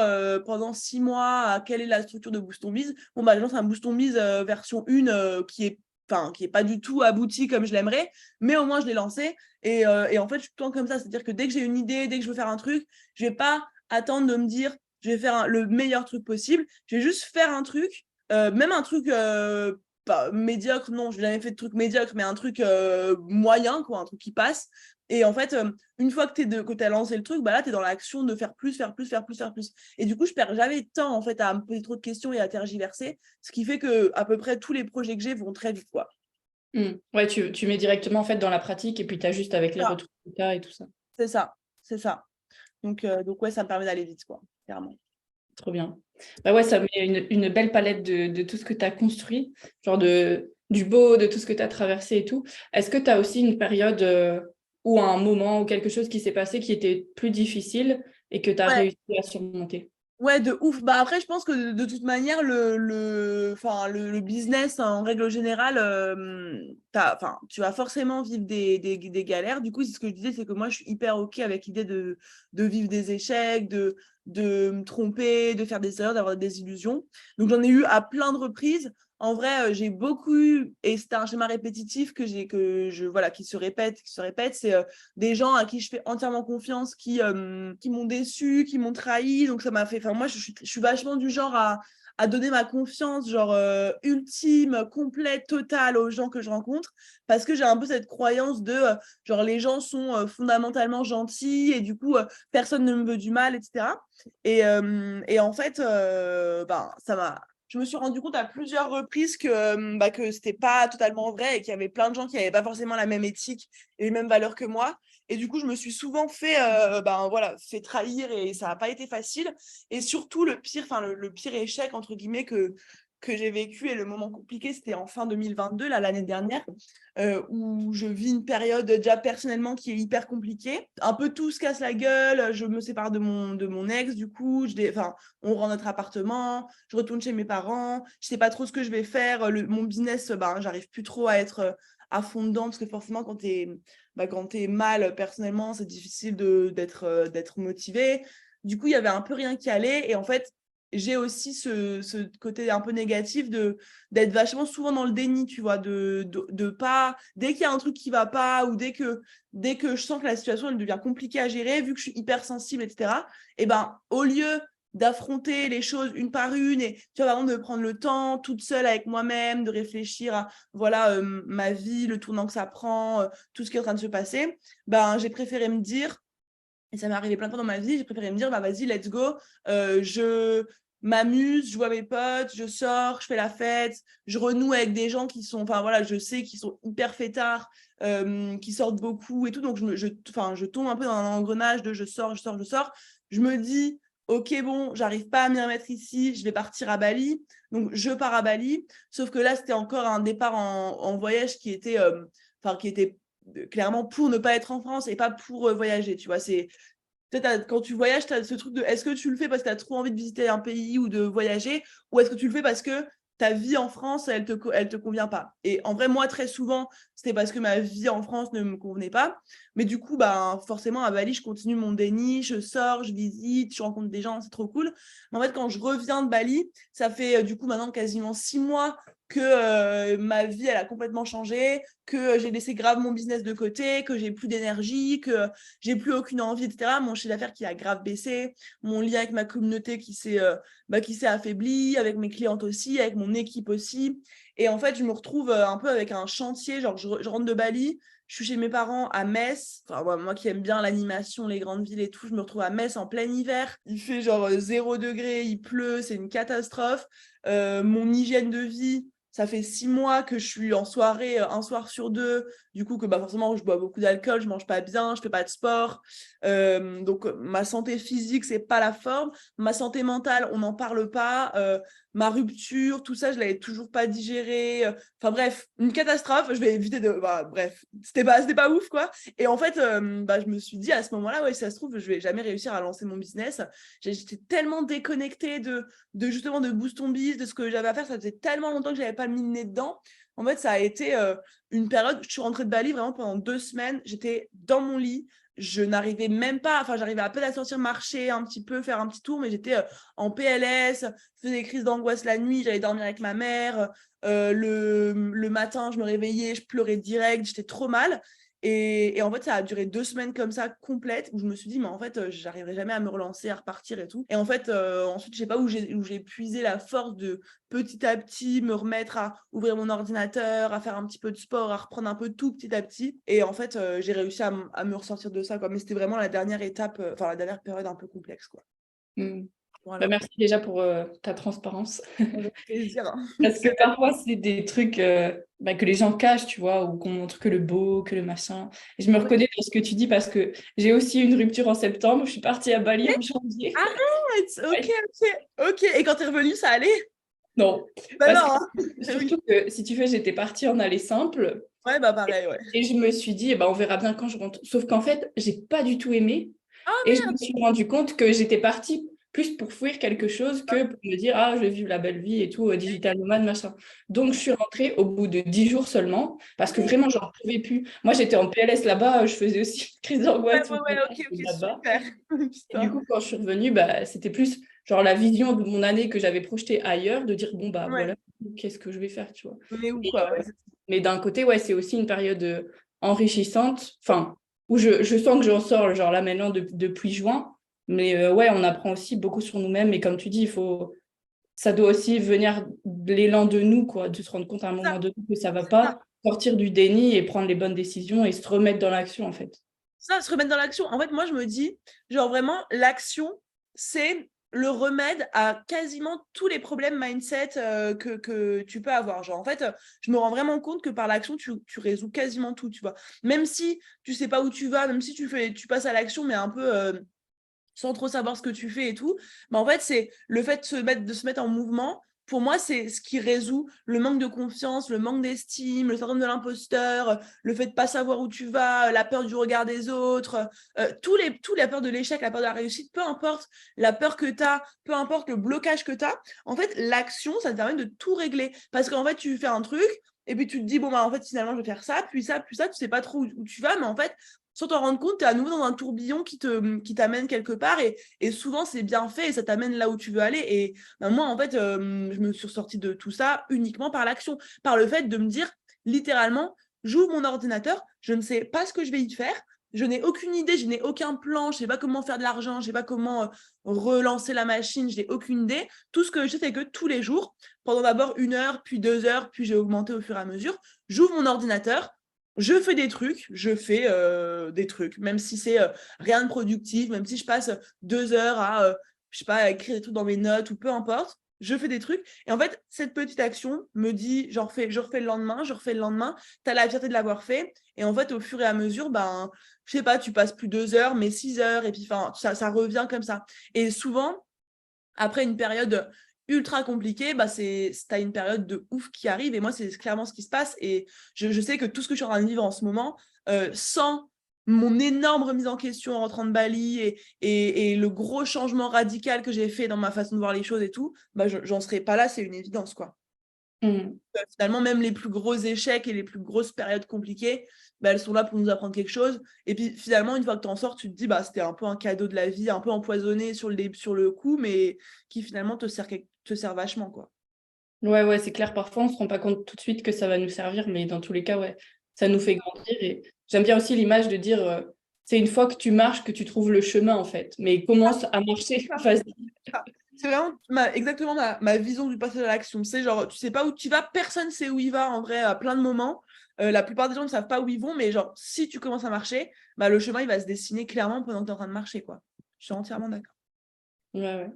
pendant 6 mois à quelle est la structure de Boost Ton Biz, je lance un Boost Ton Biz version 1 qui est pas du tout abouti comme je l'aimerais, mais au moins je l'ai lancé. Et en fait, je suis tout le temps comme ça. C'est-à-dire que dès que j'ai une idée, dès que je veux faire un truc, je vais pas attendre de me dire je vais faire le meilleur truc possible. Je vais juste faire un truc, même un truc pas médiocre, non, je n'ai jamais fait de truc médiocre, mais un truc moyen, quoi, un truc qui passe. Et en fait, une fois que tu as lancé le truc, là, tu es dans l'action de faire plus. Et du coup, je perds jamais de temps, en fait, à me poser trop de questions et à tergiverser, ce qui fait que à peu près tous les projets que j'ai vont très vite, quoi. Ouais, tu mets directement, en fait, dans la pratique et puis tu ajustes avec les Ah, retours que tu as et tout ça. c'est ça. Donc ouais, ça me permet d'aller vite, quoi, clairement. Trop bien. Ouais, ça met une belle palette de tout ce que tu as construit, genre du beau, de tout ce que tu as traversé et tout. Est-ce que tu as aussi une période ou un moment ou quelque chose qui s'est passé qui était plus difficile et que tu as Ouais. réussi à surmonter? Ouais, de ouf. Après, je pense que de toute manière, le business, en règle générale, tu vas forcément vivre des galères. Du coup, c'est ce que je disais, c'est que moi, je suis hyper OK avec l'idée de vivre des échecs, de me tromper, de faire des erreurs, d'avoir des illusions. Donc, j'en ai eu à plein de reprises. En vrai, j'ai beaucoup eu, et c'est un schéma répétitif qui se répète. C'est des gens à qui je fais entièrement confiance, qui m'ont déçu, qui m'ont trahi. Donc ça m'a fait. Enfin, moi, je suis vachement du genre à donner ma confiance, genre ultime, complète, totale aux gens que je rencontre, parce que j'ai un peu cette croyance de genre les gens sont fondamentalement gentils et du coup personne ne me veut du mal, etc. Et en fait, je me suis rendu compte à plusieurs reprises que c'était pas totalement vrai et qu'il y avait plein de gens qui n'avaient pas forcément la même éthique et les mêmes valeurs que moi. Et du coup, je me suis souvent fait trahir et ça n'a pas été facile. Et surtout, le pire échec, entre guillemets, que que j'ai vécu et le moment compliqué, c'était en fin 2022, là, l'année dernière, où je vis une période déjà personnellement qui est hyper compliquée. Un peu tout se casse la gueule, je me sépare de mon ex, du coup, on rend notre appartement, je retourne chez mes parents, je sais pas trop ce que je vais faire. Mon business, j'arrive plus trop à être à fond dedans, parce que forcément, quand t'es mal personnellement, c'est difficile d'être motivé. Du coup, il y avait un peu rien qui allait. Et en fait, j'ai aussi ce côté un peu négatif d'être vachement souvent dans le déni, tu vois, de pas, dès qu'il y a un truc qui va pas, ou dès que je sens que la situation elle devient compliquée à gérer, vu que je suis hypersensible, etc., et ben, au lieu d'affronter les choses une par une, et tu vois, vraiment de prendre le temps toute seule avec moi-même, de réfléchir à, voilà, ma vie, le tournant que ça prend, tout ce qui est en train de se passer, ben, j'ai préféré me dire, et ça m'est arrivé plein de fois dans ma vie, j'ai préféré me dire, bah vas-y, let's go, je m'amuse, je vois mes potes, je sors, je fais la fête, je renoue avec des gens qui sont, enfin voilà, je sais qu'ils sont hyper fêtards, qui sortent beaucoup et tout, donc je tombe un peu dans un engrenage de je sors, je me dis, ok, bon, j'arrive pas à m'y remettre ici, je vais partir à Bali, donc je pars à Bali, sauf que là, c'était encore un départ en voyage qui était clairement pour ne pas être en France et pas pour voyager, tu vois, c'est peut-être quand tu voyages, tu as ce truc de est-ce que tu le fais parce que tu as trop envie de visiter un pays ou de voyager, ou est-ce que tu le fais parce que ta vie en France, elle te convient pas. Et en vrai, moi, très souvent, c'était parce que ma vie en France ne me convenait pas. Mais du coup, forcément, à Bali, je continue mon déni, je sors, je visite, je rencontre des gens, c'est trop cool. Mais en fait, quand je reviens de Bali, ça fait du coup maintenant quasiment 6 mois que ma vie, elle a complètement changé, que j'ai laissé grave mon business de côté, que j'ai plus d'énergie, que j'ai plus aucune envie, etc. Mon chiffre d'affaires qui a grave baissé, mon lien avec ma communauté qui s'est affaibli, avec mes clientes aussi, avec mon équipe aussi. Et en fait, je me retrouve un peu avec un chantier, genre je rentre de Bali, je suis chez mes parents à Metz, enfin moi qui aime bien l'animation, les grandes villes et tout, je me retrouve à Metz en plein hiver, il fait genre 0 degré, il pleut, c'est une catastrophe. Mon hygiène de vie, ça fait 6 mois que je suis en soirée un soir sur deux, du coup que forcément je bois beaucoup d'alcool, je mange pas bien, je fais pas de sport, donc ma santé physique c'est pas la forme, ma santé mentale on n'en parle pas, ma rupture, tout ça je l'avais toujours pas digéré, enfin bref, une catastrophe, je vais éviter de, bref, c'était pas ouf quoi. Et en fait je me suis dit à ce moment-là, ouais, si ça se trouve je vais jamais réussir à lancer mon business, j'étais tellement déconnectée de justement de Boost Ton Biz, de ce que j'avais à faire, ça faisait tellement longtemps que j'avais pas mis le nez dedans. En fait, ça a été une période, je suis rentrée de Bali vraiment pendant 2 semaines, j'étais dans mon lit, je n'arrivais même pas, enfin j'arrivais à peine à sortir marcher un petit peu, faire un petit tour, mais j'étais en PLS, je faisais des crises d'angoisse la nuit, j'allais dormir avec ma mère, le matin je me réveillais, je pleurais direct, j'étais trop mal. Et en fait, ça a duré 2 semaines comme ça, complètes, où je me suis dit, mais en fait, j'arriverai jamais à me relancer, à repartir et tout. Et en fait, ensuite, je sais pas où j'ai puisé la force de petit à petit me remettre à ouvrir mon ordinateur, à faire un petit peu de sport, à reprendre un peu tout petit à petit. Et en fait, j'ai réussi à me ressortir de ça, quoi. Mais c'était vraiment la dernière étape, la dernière période un peu complexe, quoi. Voilà. Merci déjà pour ta transparence. Avec plaisir. Parce que parfois, c'est des trucs que les gens cachent, tu vois, ou qu'on montre que le beau, que le machin. Et je me reconnais dans ce que tu dis parce que j'ai aussi eu une rupture en septembre. Je suis partie à Bali en janvier. Arrête! Ok. Et quand t'es revenue, ça allait? Non. Bah Parce non, hein. que, surtout que, si tu veux, j'étais partie en aller simple. Ouais, pareil, ouais. Et je me suis dit, on verra bien quand je rentre. Sauf qu'en fait, j'ai pas du tout aimé. Ah Et je me merde! suis rendu compte que j'étais partie plus pour fuir quelque chose que pour me dire, ah, je vais vivre la belle vie et tout, digital nomade, machin. Donc, je suis rentrée au bout de 10 jours seulement, parce que vraiment, j'en pouvais plus. Moi, j'étais en PLS là-bas, je faisais aussi une crise d'angoisse Ouais, ok, là-bas. super. Et du coup, quand je suis revenue, c'était plus genre la vision de mon année que j'avais projetée ailleurs, de dire, bon, Ouais. voilà, qu'est-ce que je vais faire, tu vois. Mais où, Et, quoi, ouais. mais d'un côté, ouais, c'est aussi une période enrichissante, enfin, où je sens que j'en sors, genre là maintenant, depuis juin. Mais ouais, on apprend aussi beaucoup sur nous-mêmes. Et comme tu dis, ça doit aussi venir de l'élan de nous, quoi, de se rendre compte à un moment donné que ça ne va pas, sortir du déni et prendre les bonnes décisions et se remettre dans l'action, en fait. Ça, se remettre dans l'action. En fait, moi, je me dis, genre vraiment, l'action, c'est le remède à quasiment tous les problèmes mindset que tu peux avoir. Genre, en fait, je me rends vraiment compte que par l'action, tu résous quasiment tout, tu vois. Même si tu sais pas où tu vas, même si tu passes à l'action, mais un peu sans trop savoir ce que tu fais et tout. Mais en fait, c'est le fait de se mettre en mouvement. pour moi, c'est ce qui résout le manque de confiance, le manque d'estime, le syndrome de l'imposteur, le fait de ne pas savoir où tu vas, la peur du regard des autres, la peur de l'échec, la peur de la réussite, peu importe la peur que tu as, peu importe le blocage que tu as. En fait, l'action, ça te permet de tout régler. Parce qu'en fait, tu fais un truc et puis tu te dis, bon, bah, en fait, finalement, je vais faire ça, puis ça, puis ça. Tu sais pas trop où tu vas, mais en fait, sans t'en rendre compte, tu es à nouveau dans un tourbillon qui t'amène quelque part et souvent, c'est bien fait et ça t'amène là où tu veux aller. Et ben, moi, en fait, je me suis ressortie de tout ça uniquement par l'action, par le fait de me dire, littéralement, j'ouvre mon ordinateur, je ne sais pas ce que je vais y faire, je n'ai aucune idée, je n'ai aucun plan, je ne sais pas comment faire de l'argent, je ne sais pas comment relancer la machine, je n'ai aucune idée. Tout ce que je sais, c'est que tous les jours, pendant d'abord 1 heure, puis 2 heures, puis j'ai augmenté au fur et à mesure, j'ouvre mon ordinateur, je fais des trucs, des trucs, même si c'est rien de productif, même si je passe 2 heures à, je sais pas, à écrire des trucs dans mes notes ou peu importe, je fais des trucs. Et en fait, cette petite action me dit, je refais le lendemain, tu as la fierté de l'avoir fait. Et en fait, au fur et à mesure, ben, je sais pas, tu passes plus 2 heures, mais 6 heures, et puis ça revient comme ça. Et souvent, après une période ultra compliquée, bah t'as une période de ouf qui arrive et moi c'est clairement ce qui se passe et je sais que tout ce que je suis en train de vivre en ce moment, sans mon énorme remise en question en rentrant de Bali et le gros changement radical que j'ai fait dans ma façon de voir les choses et tout, bah j'en serais pas là, c'est une évidence quoi. Finalement, même les plus gros échecs et les plus grosses périodes compliquées, bah, elles sont là pour nous apprendre quelque chose. Et puis finalement, une fois que tu en sors, tu te dis, bah, c'était un peu un cadeau de la vie, un peu empoisonné sur le coup, mais qui finalement te sert vachement, quoi. Ouais, c'est clair. Parfois, on se rend pas compte tout de suite que ça va nous servir, mais dans tous les cas, ouais, ça nous fait grandir. Et j'aime bien aussi l'image de dire, c'est une fois que tu marches que tu trouves le chemin, en fait. Mais commence à marcher, vas-y. C'est vraiment exactement ma vision du passage à l'action. C'est genre, tu sais pas où tu vas, personne sait où il va en vrai à plein de moments. La plupart des gens ne savent pas où ils vont, mais genre, si tu commences à marcher, bah, le chemin il va se dessiner clairement pendant que tu es en train de marcher, quoi. Je suis entièrement d'accord. Ouais.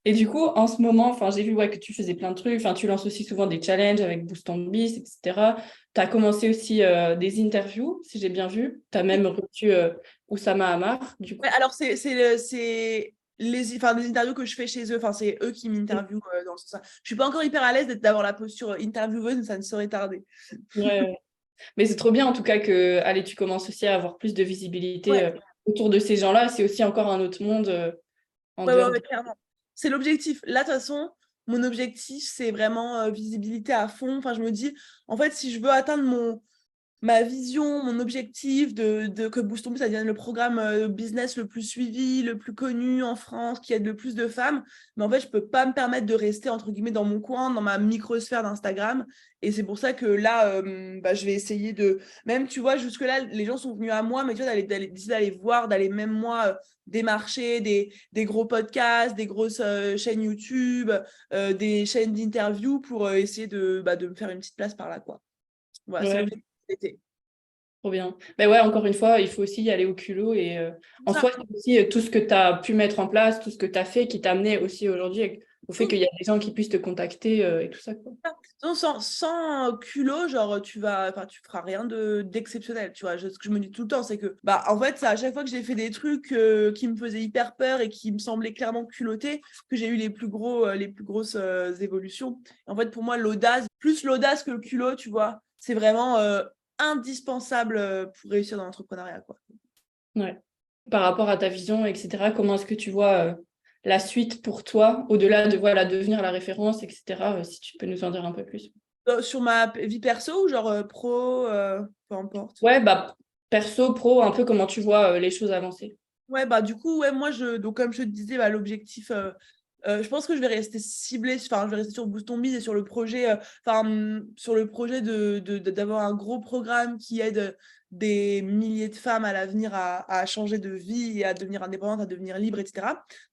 Et du coup, en ce moment, enfin, j'ai vu que tu faisais plein de trucs. Enfin, tu lances aussi souvent des challenges avec Boost on Biz, etc. Tu as commencé aussi des interviews, si j'ai bien vu. Tu as même reçu Oussama Hamar, du coup. Ouais, alors, c'est les interviews que je fais chez eux. Enfin, c'est eux qui m'interviewent dans ce sens. Je suis pas encore hyper à l'aise d'avoir la posture intervieweuse, mais ça ne saurait tarder. Ouais. Mais c'est trop bien, en tout cas, que allez, tu commences aussi à avoir plus de visibilité Ouais, autour de ces gens-là. C'est aussi encore un autre monde en dehors ouais, de... clairement. C'est l'objectif. Là, de toute façon, mon objectif, c'est vraiment visibilité à fond. Enfin, je me dis, en fait, si je veux atteindre ma vision, mon objectif de que Boost on Plus, ça devienne le programme business le plus suivi, le plus connu en France, qui aide le plus de femmes. Mais en fait, je peux pas me permettre de rester, entre guillemets, dans mon coin, dans ma microsphère d'Instagram. Et c'est pour ça que là, bah, je vais essayer de... Même, tu vois, jusque-là, les gens sont venus à moi, mais tu vois, d'aller voir, d'aller même moi... démarcher des gros podcasts, des grosses chaînes YouTube, des chaînes d'interview pour essayer de me faire une petite place par là, quoi. Voilà, c'est Ouais, l'objectif de l'été. trop bien. Mais ouais, encore une fois, il faut aussi y aller au culot. Et en Ça. soi, c'est aussi tout ce que tu as pu mettre en place, tout ce que tu as fait qui t'a amené aussi aujourd'hui au fait qu'il y a des gens qui puissent te contacter et tout ça, quoi. Non, sans culot, genre tu feras rien d'exceptionnel, tu vois. Ce que je me dis tout le temps, c'est que bah en fait, c'est à chaque fois que j'ai fait des trucs qui me faisaient hyper peur et qui me semblaient clairement culottés que j'ai eu les plus grosses évolutions. En fait, pour moi, plus l'audace que le culot, tu vois, c'est vraiment indispensable pour réussir dans l'entrepreneuriat, quoi. Ouais. Par rapport à ta vision, etc., comment est-ce que tu vois la suite pour toi, au-delà de voilà, devenir la référence, etc., si tu peux nous en dire un peu plus. Sur ma vie perso ou genre pro, peu importe. Ouais, bah, perso, pro, un peu comment tu vois les choses avancer. Ouais, bah du coup, ouais, donc comme je te disais, bah, l'objectif, je pense que je vais rester ciblée, enfin, je vais rester sur Boost on Biz et sur le projet, sur le projet d'avoir un gros programme qui aide des milliers de femmes à l'avenir à changer de vie et à devenir indépendantes, à devenir libres, etc.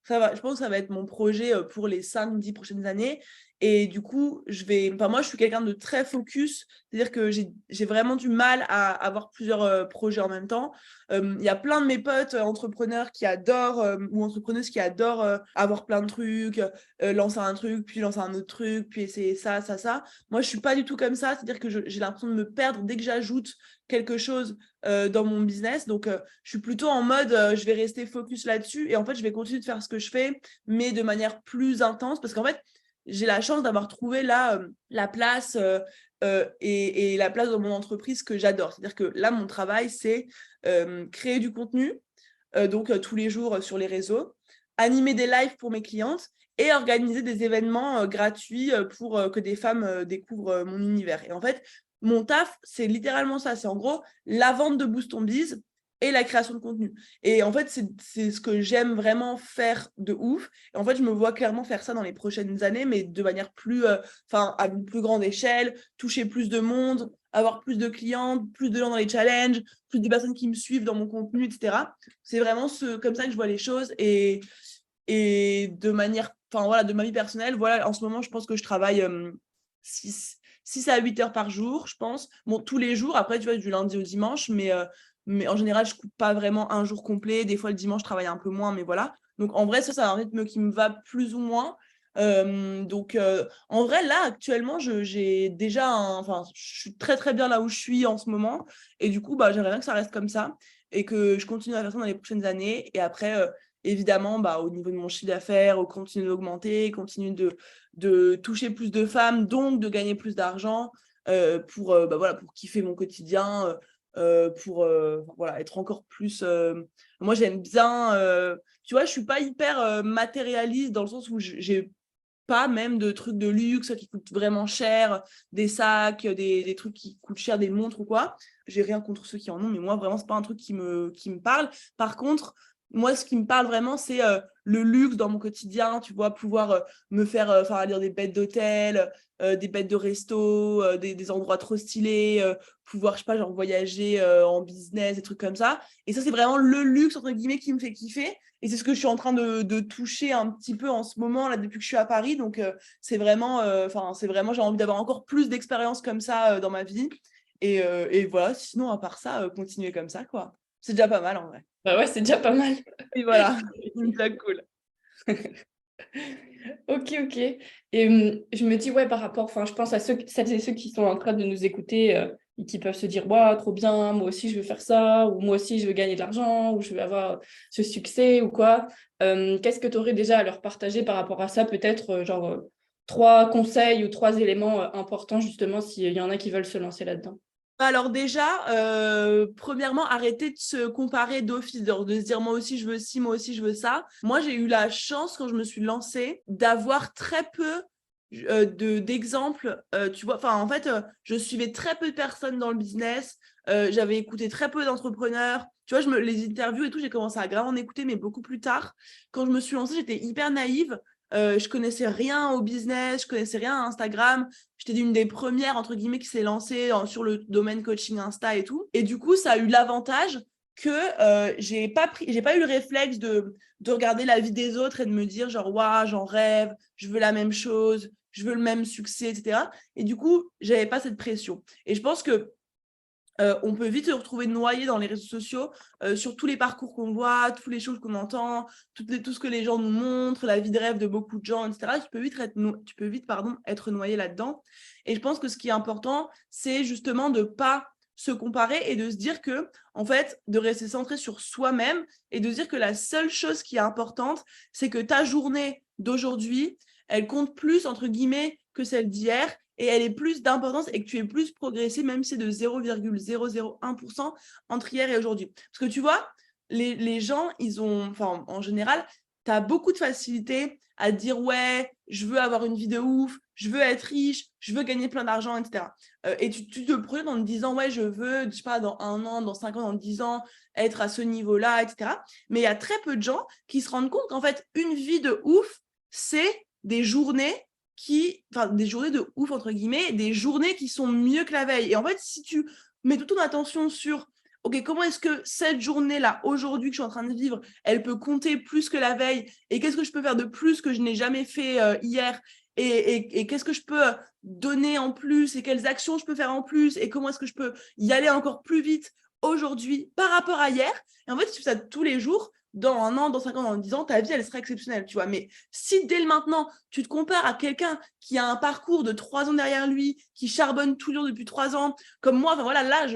Je pense que ça va être mon projet pour les 5-10 prochaines années. Et du coup, moi, je suis quelqu'un de très focus, c'est-à-dire que j'ai vraiment du mal à avoir plusieurs projets en même temps. Il y a plein de mes potes entrepreneurs qui adorent ou entrepreneuses qui adorent avoir plein de trucs, lancer un truc, puis lancer un autre truc, puis essayer ça, ça, ça. Moi, je suis pas du tout comme ça, c'est-à-dire que j'ai l'impression de me perdre dès que j'ajoute quelque chose dans mon business. Donc, je suis plutôt en mode, je vais rester focus là-dessus et en fait, je vais continuer de faire ce que je fais, mais de manière plus intense parce qu'en fait, j'ai la chance d'avoir trouvé là la place et la place dans mon entreprise que j'adore. C'est-à-dire que là, mon travail, c'est créer du contenu, donc tous les jours sur les réseaux, animer des lives pour mes clientes et organiser des événements gratuits pour que des femmes découvrent mon univers. Et en fait, mon taf, c'est littéralement ça. C'est en gros la vente de Boost Ton Biz et la création de contenu. Et en fait, c'est ce que j'aime vraiment faire de ouf. Et en fait, je me vois clairement faire ça dans les prochaines années, mais de manière plus, à une plus grande échelle, toucher plus de monde, avoir plus de clients, plus de gens dans les challenges, plus de personnes qui me suivent dans mon contenu, etc. C'est vraiment comme ça que je vois les choses. Et de manière, de ma vie personnelle, en ce moment, je pense que je travaille 6 à 8 heures par jour, je pense. Bon, tous les jours, après, tu vois, du lundi au dimanche, mais en général, je ne coupe pas vraiment un jour complet. Des fois, le dimanche, je travaille un peu moins, mais voilà. Donc, en vrai, ça, c'est un rythme qui me va plus ou moins. En vrai, là, actuellement, j'ai déjà je suis très, très bien là où je suis en ce moment. Et du coup, j'aimerais bien que ça reste comme ça et que je continue à faire ça dans les prochaines années. Et après, évidemment, au niveau de mon chiffre d'affaires, continue d'augmenter, continue de toucher plus de femmes, donc de gagner plus d'argent pour kiffer mon quotidien, pour être encore plus. Moi, j'aime bien. Tu vois, je suis pas hyper matérialiste dans le sens où j'ai pas même de trucs de luxe qui coûtent vraiment cher, des sacs, des trucs qui coûtent cher, des montres ou quoi. J'ai rien contre ceux qui en ont, mais moi, vraiment, c'est pas un truc qui me parle. Par contre, moi, ce qui me parle vraiment, c'est le luxe dans mon quotidien, tu vois, pouvoir me faire aller des bêtes d'hôtel, des bêtes de resto, des endroits trop stylés, pouvoir, je sais pas, genre voyager en business, des trucs comme ça. Et ça, c'est vraiment le luxe, entre guillemets, qui me fait kiffer. Et c'est ce que je suis en train de toucher un petit peu en ce moment, là, depuis que je suis à Paris. Donc, c'est vraiment, j'ai envie d'avoir encore plus d'expériences comme ça dans ma vie. Et voilà, sinon, à part ça, continuer comme ça, quoi. C'est déjà pas mal, en vrai. Bah ouais, c'est déjà pas mal. Et voilà, c'est déjà cool. Ok, ok. Et je me dis, ouais, par rapport, je pense à celles et ceux qui sont en train de nous écouter et qui peuvent se dire, waouh, trop bien, moi aussi je veux faire ça, ou moi aussi je veux gagner de l'argent, ou je veux avoir ce succès, ou quoi. Qu'est-ce que tu aurais déjà à leur partager par rapport à ça? Peut-être, 3 conseils ou 3 éléments importants, justement, s'il y en a qui veulent se lancer là-dedans. Alors déjà, premièrement, arrêter de se comparer d'office, de se dire moi aussi je veux ci, moi aussi je veux ça. Moi, j'ai eu la chance quand je me suis lancée d'avoir très peu d'exemples. Tu vois, en fait, je suivais très peu de personnes dans le business. J'avais écouté très peu d'entrepreneurs. Tu vois, les interviews et tout, j'ai commencé à grave en écouter, mais beaucoup plus tard. Quand je me suis lancée, j'étais hyper naïve. Je connaissais rien au business, je connaissais rien à Instagram. J'étais une des premières, entre guillemets, qui s'est lancée sur le domaine coaching Insta et tout. Et du coup, ça a eu l'avantage que j'ai pas eu le réflexe de regarder la vie des autres et de me dire genre, waouh, j'en rêve, je veux la même chose, je veux le même succès, etc. Et du coup, j'avais pas cette pression. Et je pense que on peut vite se retrouver noyé dans les réseaux sociaux sur tous les parcours qu'on voit, toutes les choses qu'on entend, tout ce que les gens nous montrent, la vie de rêve de beaucoup de gens, etc. Tu peux vite être noyé là-dedans. Et je pense que ce qui est important, c'est justement de ne pas se comparer et de se dire que, en fait, de rester centré sur soi-même et de se dire que la seule chose qui est importante, c'est que ta journée d'aujourd'hui, elle compte plus, entre guillemets, que celle d'hier et elle est plus d'importance et que tu es plus progressé, même si c'est de 0,001% entre hier et aujourd'hui. Parce que tu vois, les gens, en général, tu as beaucoup de facilité à dire ouais, je veux avoir une vie de ouf, je veux être riche, je veux gagner plein d'argent, etc. Et tu te projettes en te disant ouais, je veux, je sais pas, dans 1 an, dans 5 ans, dans 10 ans, être à ce niveau-là, etc. Mais il y a très peu de gens qui se rendent compte qu'en fait, une vie de ouf, c'est des journées des journées de ouf, entre guillemets, des journées qui sont mieux que la veille. Et en fait, si tu mets toute ton attention sur, OK, comment est-ce que cette journée-là, aujourd'hui, que je suis en train de vivre, elle peut compter plus que la veille, et qu'est-ce que je peux faire de plus que je n'ai jamais fait hier, et qu'est-ce que je peux donner en plus, et quelles actions je peux faire en plus, et comment est-ce que je peux y aller encore plus vite aujourd'hui par rapport à hier. Et en fait, si tu fais ça tous les jours, dans 1 an, dans 5 ans, dans 10 ans, ta vie, elle sera exceptionnelle, tu vois. Mais si dès le maintenant, tu te compares à quelqu'un qui a un parcours de 3 ans derrière lui, qui charbonne toujours depuis 3 ans, comme moi, enfin voilà, là,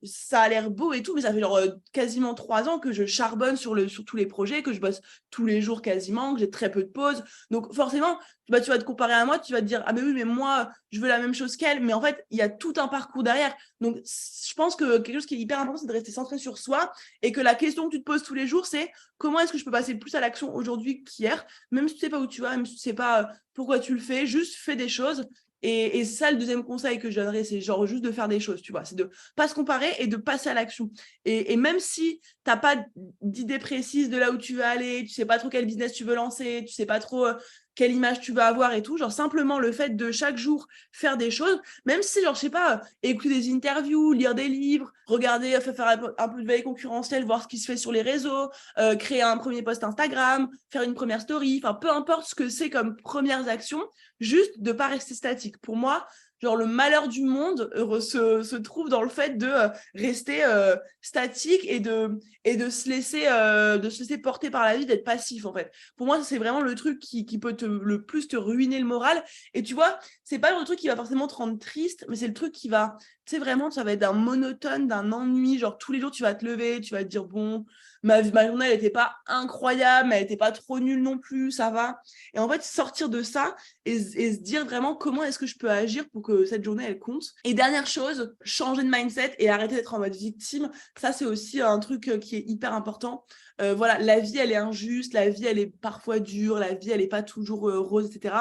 ça a l'air beau et tout, mais ça fait genre quasiment 3 ans que je charbonne sur tous les projets, que je bosse tous les jours quasiment, que j'ai très peu de pauses. Donc forcément, bah, tu vas te comparer à moi, tu vas te dire, ah mais oui, mais moi, je veux la même chose qu'elle. Mais en fait, il y a tout un parcours derrière. Donc, je pense que quelque chose qui est hyper important, c'est de rester centré sur soi et que la question que tu te poses tous les jours, c'est comment est-ce que je peux passer plus à l'action aujourd'hui qu'hier, même si tu sais pas où tu vas, même si tu sais pas pourquoi tu le fais, juste fais des choses. Et ça, le deuxième conseil que je donnerais, c'est genre juste de faire des choses, tu vois. C'est de pas se comparer et de passer à l'action. Et même si tu n'as pas d'idée précise de là où tu veux aller, tu sais pas trop quel business tu veux lancer, tu sais pas trop quelle image tu vas avoir et tout, genre simplement le fait de chaque jour faire des choses, même si, genre, je sais pas, écouter des interviews, lire des livres, regarder, faire un peu de veille concurrentielle, voir ce qui se fait sur les réseaux, créer un premier post Instagram, faire une première story, enfin, peu importe ce que c'est comme premières actions, juste de pas rester statique. Pour moi, genre, le malheur du monde se trouve dans le fait de rester statique et de se laisser porter par la vie, d'être passif, en fait. Pour moi, c'est vraiment le truc qui peut le plus te ruiner le moral. Et tu vois, c'est pas le truc qui va forcément te rendre triste, mais c'est le truc qui va, tu sais, vraiment, ça va être d'un monotone, d'un ennui. Genre, tous les jours, tu vas te lever, tu vas te dire, bon, ma journée, elle n'était pas incroyable, mais elle n'était pas trop nulle non plus, ça va. Et en fait, sortir de ça et se dire vraiment comment est-ce que je peux agir pour que cette journée, elle compte. Et dernière chose, changer de mindset et arrêter d'être en mode victime. Ça, c'est aussi un truc qui est hyper important. Voilà, la vie, elle est injuste, la vie, elle est parfois dure, la vie, elle n'est pas toujours rose, etc.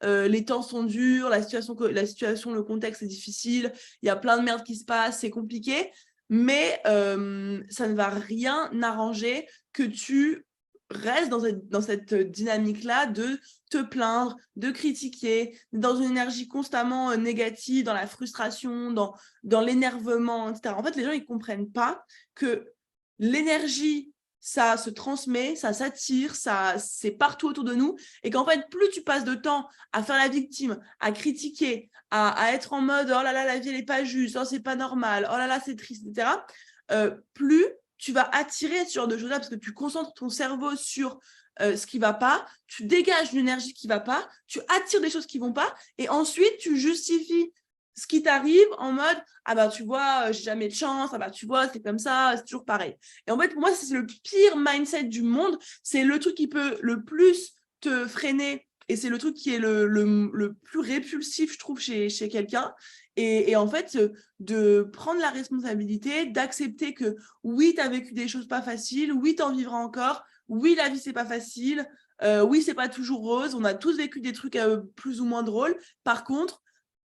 Les temps sont durs, la situation, le contexte est difficile, il y a plein de merde qui se passe, c'est compliqué, mais ça ne va rien arranger que tu restes dans cette dynamique-là de te plaindre, de critiquer, dans une énergie constamment négative, dans la frustration, dans l'énervement, etc. En fait, les gens, ils ne comprennent pas que l'énergie, ça se transmet, ça s'attire, c'est partout autour de nous, et qu'en fait, plus tu passes de temps à faire la victime, à critiquer, à être en mode « oh là là, la vie, elle n'est pas juste, oh, c'est pas normal, oh là là, c'est triste, etc. » plus tu vas attirer ce genre de choses-là parce que tu concentres ton cerveau sur ce qui ne va pas, tu dégages une énergie qui ne va pas, tu attires des choses qui ne vont pas, et ensuite, tu justifies ce qui t'arrive en mode « ah bah tu vois, j'ai jamais de chance, ah bah tu vois, c'est comme ça, c'est toujours pareil ». Et en fait, pour moi, c'est le pire mindset du monde, c'est le truc qui peut le plus te freiner, et c'est le truc qui est le plus répulsif, je trouve, chez quelqu'un. Et en fait, de prendre la responsabilité, d'accepter que oui, tu as vécu des choses pas faciles, oui, tu en vivras encore, oui, la vie, c'est pas facile, oui, c'est pas toujours rose, on a tous vécu des trucs plus ou moins drôles. Par contre,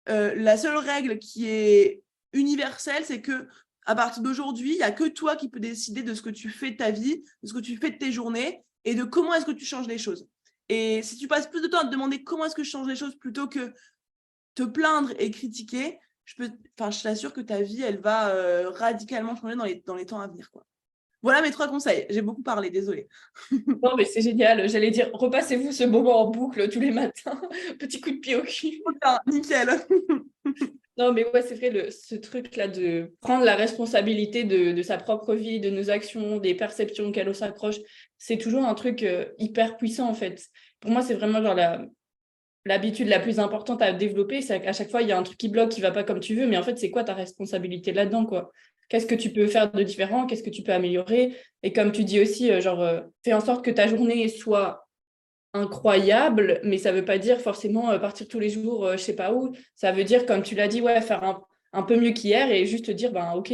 la seule règle qui est universelle, c'est que à partir d'aujourd'hui, il n'y a que toi qui peux décider de ce que tu fais de ta vie, de ce que tu fais de tes journées et de comment est-ce que tu changes les choses. Et si tu passes plus de temps à te demander comment est-ce que je change les choses plutôt que te plaindre et critiquer, je t'assure que ta vie, elle va radicalement changer dans les temps à venir, quoi. Voilà mes 3 conseils. J'ai beaucoup parlé, désolée. Non, mais c'est génial. J'allais dire, repassez-vous ce moment en boucle tous les matins. Petit coup de pied au cul. Nickel. Non, mais ouais, c'est vrai, ce truc-là de prendre la responsabilité de sa propre vie, de nos actions, des perceptions auxquelles on s'accroche, c'est toujours un truc hyper puissant, en fait. Pour moi, c'est vraiment genre l'habitude la plus importante à développer, c'est qu'à chaque fois, il y a un truc qui bloque, qui va pas comme tu veux, mais en fait, c'est quoi ta responsabilité là-dedans, quoi? Qu'est-ce que tu peux faire de différent? Qu'est-ce que tu peux améliorer? Et comme tu dis aussi, fais en sorte que ta journée soit incroyable, mais ça veut pas dire forcément partir tous les jours, je sais pas où. Ça veut dire, comme tu l'as dit, ouais, faire un peu mieux qu'hier et juste te dire, ben, ok,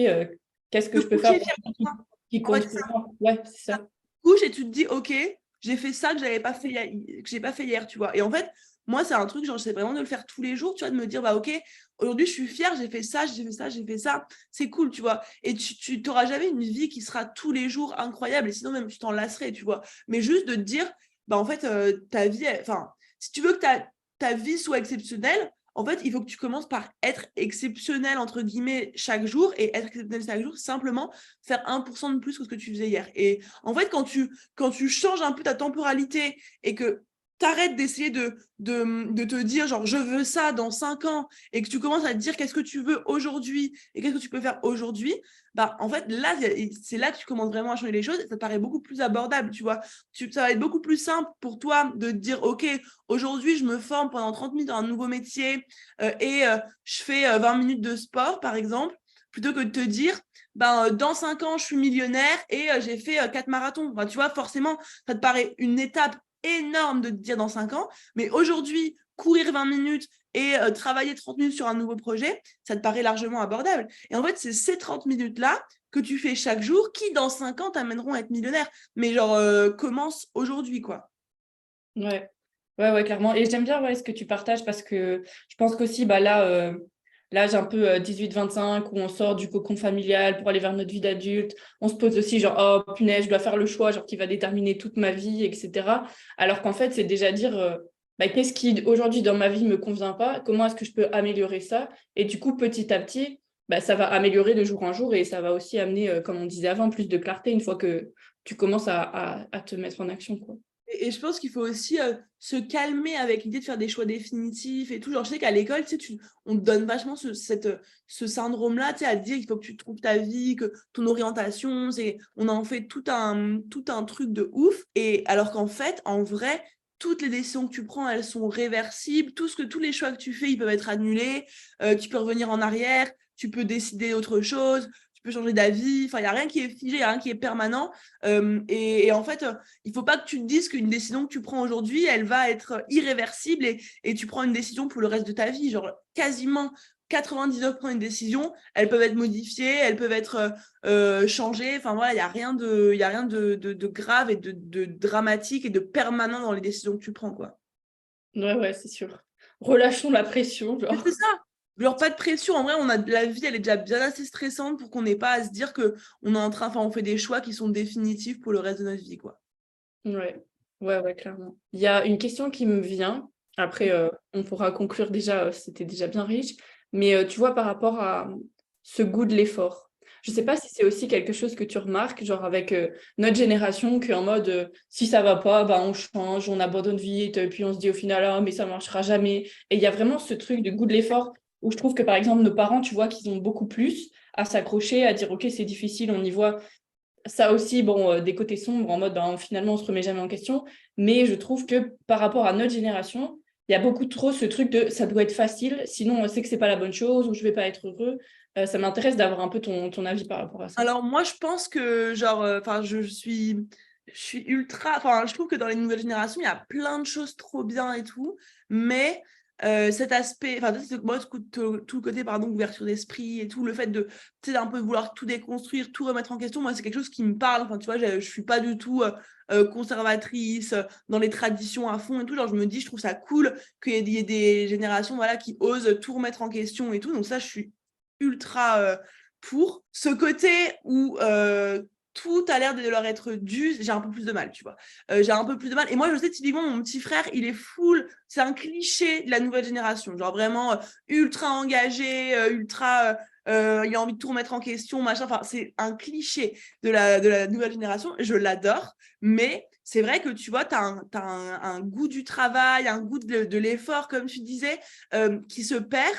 qu'est-ce que Te je peux faire coucher fier de toi. qui En fait, compte pour moi? Ouais, c'est ça. tu te couches et tu te dis, ok, j'ai fait ça que j'ai pas fait hier, tu vois. Et en fait, moi, c'est un truc, genre, j'essaie vraiment de le faire tous les jours, tu vois, de me dire, bah, ok, aujourd'hui, je suis fière, j'ai fait ça, j'ai fait ça, j'ai fait ça. C'est cool, tu vois. Et tu n'auras jamais une vie qui sera tous les jours incroyable. Et sinon, même, tu t'en lasserais, tu vois. Mais juste de te dire, bah, en fait, ta vie, enfin, si tu veux que ta vie soit exceptionnelle, en fait, il faut que tu commences par être exceptionnel, entre guillemets, chaque jour. Et être exceptionnel chaque jour, simplement faire 1% de plus que ce que tu faisais hier. Et en fait, quand tu changes un peu ta temporalité et que t'arrêtes d'essayer de te dire genre je veux ça dans 5 ans et que tu commences à te dire qu'est-ce que tu veux aujourd'hui et qu'est-ce que tu peux faire aujourd'hui, bah en fait là c'est là que tu commences vraiment à changer les choses et ça te paraît beaucoup plus abordable, tu vois. Ça va être beaucoup plus simple pour toi de te dire ok, aujourd'hui je me forme pendant 30 minutes dans un nouveau métier je fais 20 minutes de sport par exemple, plutôt que de te dire dans 5 ans je suis millionnaire et j'ai fait 4 marathons. Enfin, tu vois, forcément ça te paraît une étape énorme de te dire dans 5 ans, mais aujourd'hui, courir 20 minutes et travailler 30 minutes sur un nouveau projet, ça te paraît largement abordable. Et en fait, c'est ces 30 minutes-là que tu fais chaque jour qui, dans 5 ans, t'amèneront à être millionnaire. Mais genre, commence aujourd'hui, quoi. Ouais. Ouais, clairement. Et j'aime bien ce que tu partages parce que je pense qu'aussi, là, l'âge un peu 18-25 où on sort du cocon familial pour aller vers notre vie d'adulte, on se pose aussi genre, oh punaise, je dois faire le choix genre, qui va déterminer toute ma vie, etc. Alors qu'en fait, c'est déjà dire, qu'est-ce qui aujourd'hui dans ma vie ne me convient pas, comment est-ce que je peux améliorer ça? Et du coup, petit à petit, ça va améliorer de jour en jour et ça va aussi amener, comme on disait avant, plus de clarté une fois que tu commences à te mettre en action, quoi. Et je pense qu'il faut aussi se calmer avec l'idée de faire des choix définitifs et tout. Genre, je sais qu'à l'école, tu sais, on te donne vachement ce syndrome-là, tu sais, à te dire qu'il faut que tu trouves ta vie, que ton orientation, on en fait tout un truc de ouf. Et alors qu'en fait, en vrai, toutes les décisions que tu prends, elles sont réversibles. Tous les choix que tu fais, ils peuvent être annulés. Tu peux revenir en arrière, tu peux décider autre chose, tu peux changer d'avis. Enfin, il n'y a rien qui est figé, il n'y a rien qui est permanent. Et en fait, il ne faut pas que tu te dises qu'une décision que tu prends aujourd'hui, elle va être irréversible et tu prends une décision pour le reste de ta vie. Genre, quasiment 99% des décisions, elles peuvent être modifiées, elles peuvent être changées. Enfin, voilà, il n'y a rien de grave et de dramatique et de permanent dans les décisions que tu prends, quoi. Ouais, c'est sûr. Relâchons la pression, Mais genre. c'est ça. Genre, pas de pression. En vrai, la vie, elle est déjà bien assez stressante pour qu'on n'ait pas à se dire on fait des choix qui sont définitifs pour le reste de notre vie, quoi. Ouais, clairement. Il y a une question qui me vient. Après, on pourra conclure déjà, c'était déjà bien riche. Mais tu vois, par rapport à ce goût de l'effort, je sais pas si c'est aussi quelque chose que tu remarques, genre avec notre génération, qui est en mode si ça va pas, on change, on abandonne vite, puis on se dit au final, ah, mais ça marchera jamais. Et il y a vraiment ce truc de goût de l'effort où je trouve que par exemple, nos parents, tu vois, qu'ils ont beaucoup plus à s'accrocher, à dire, ok, c'est difficile, on y voit ça aussi, des côtés sombres, en mode, finalement, on se remet jamais en question. Mais je trouve que par rapport à notre génération, il y a beaucoup trop ce truc de ça doit être facile, sinon on sait que c'est pas la bonne chose ou je vais pas être heureux. Ça m'intéresse d'avoir un peu ton avis par rapport à ça. Alors moi, je pense que genre, je suis ultra, enfin, je trouve que dans les nouvelles générations, il y a plein de choses trop bien et tout, mais cet aspect, enfin, moi, tout le côté, pardon, ouverture d'esprit et tout, le fait de, tu sais, un peu vouloir tout déconstruire, tout remettre en question, moi, c'est quelque chose qui me parle. Enfin, tu vois, je suis pas du tout conservatrice dans les traditions à fond et tout. Genre, je me dis, je trouve ça cool qu'il y ait des générations, voilà, qui osent tout remettre en question et tout. Donc ça, je suis ultra pour ce côté où tout a l'air de leur être dû, j'ai un peu plus de mal, tu vois. J'ai un peu plus de mal. Et moi, je sais, typiquement, mon petit frère, il est full, c'est un cliché de la nouvelle génération. Genre vraiment ultra engagé, il a envie de tout remettre en question, machin. Enfin, c'est un cliché de la nouvelle génération. Je l'adore, mais c'est vrai que tu vois, tu as un goût du travail, un goût de l'effort, comme tu disais, qui se perd.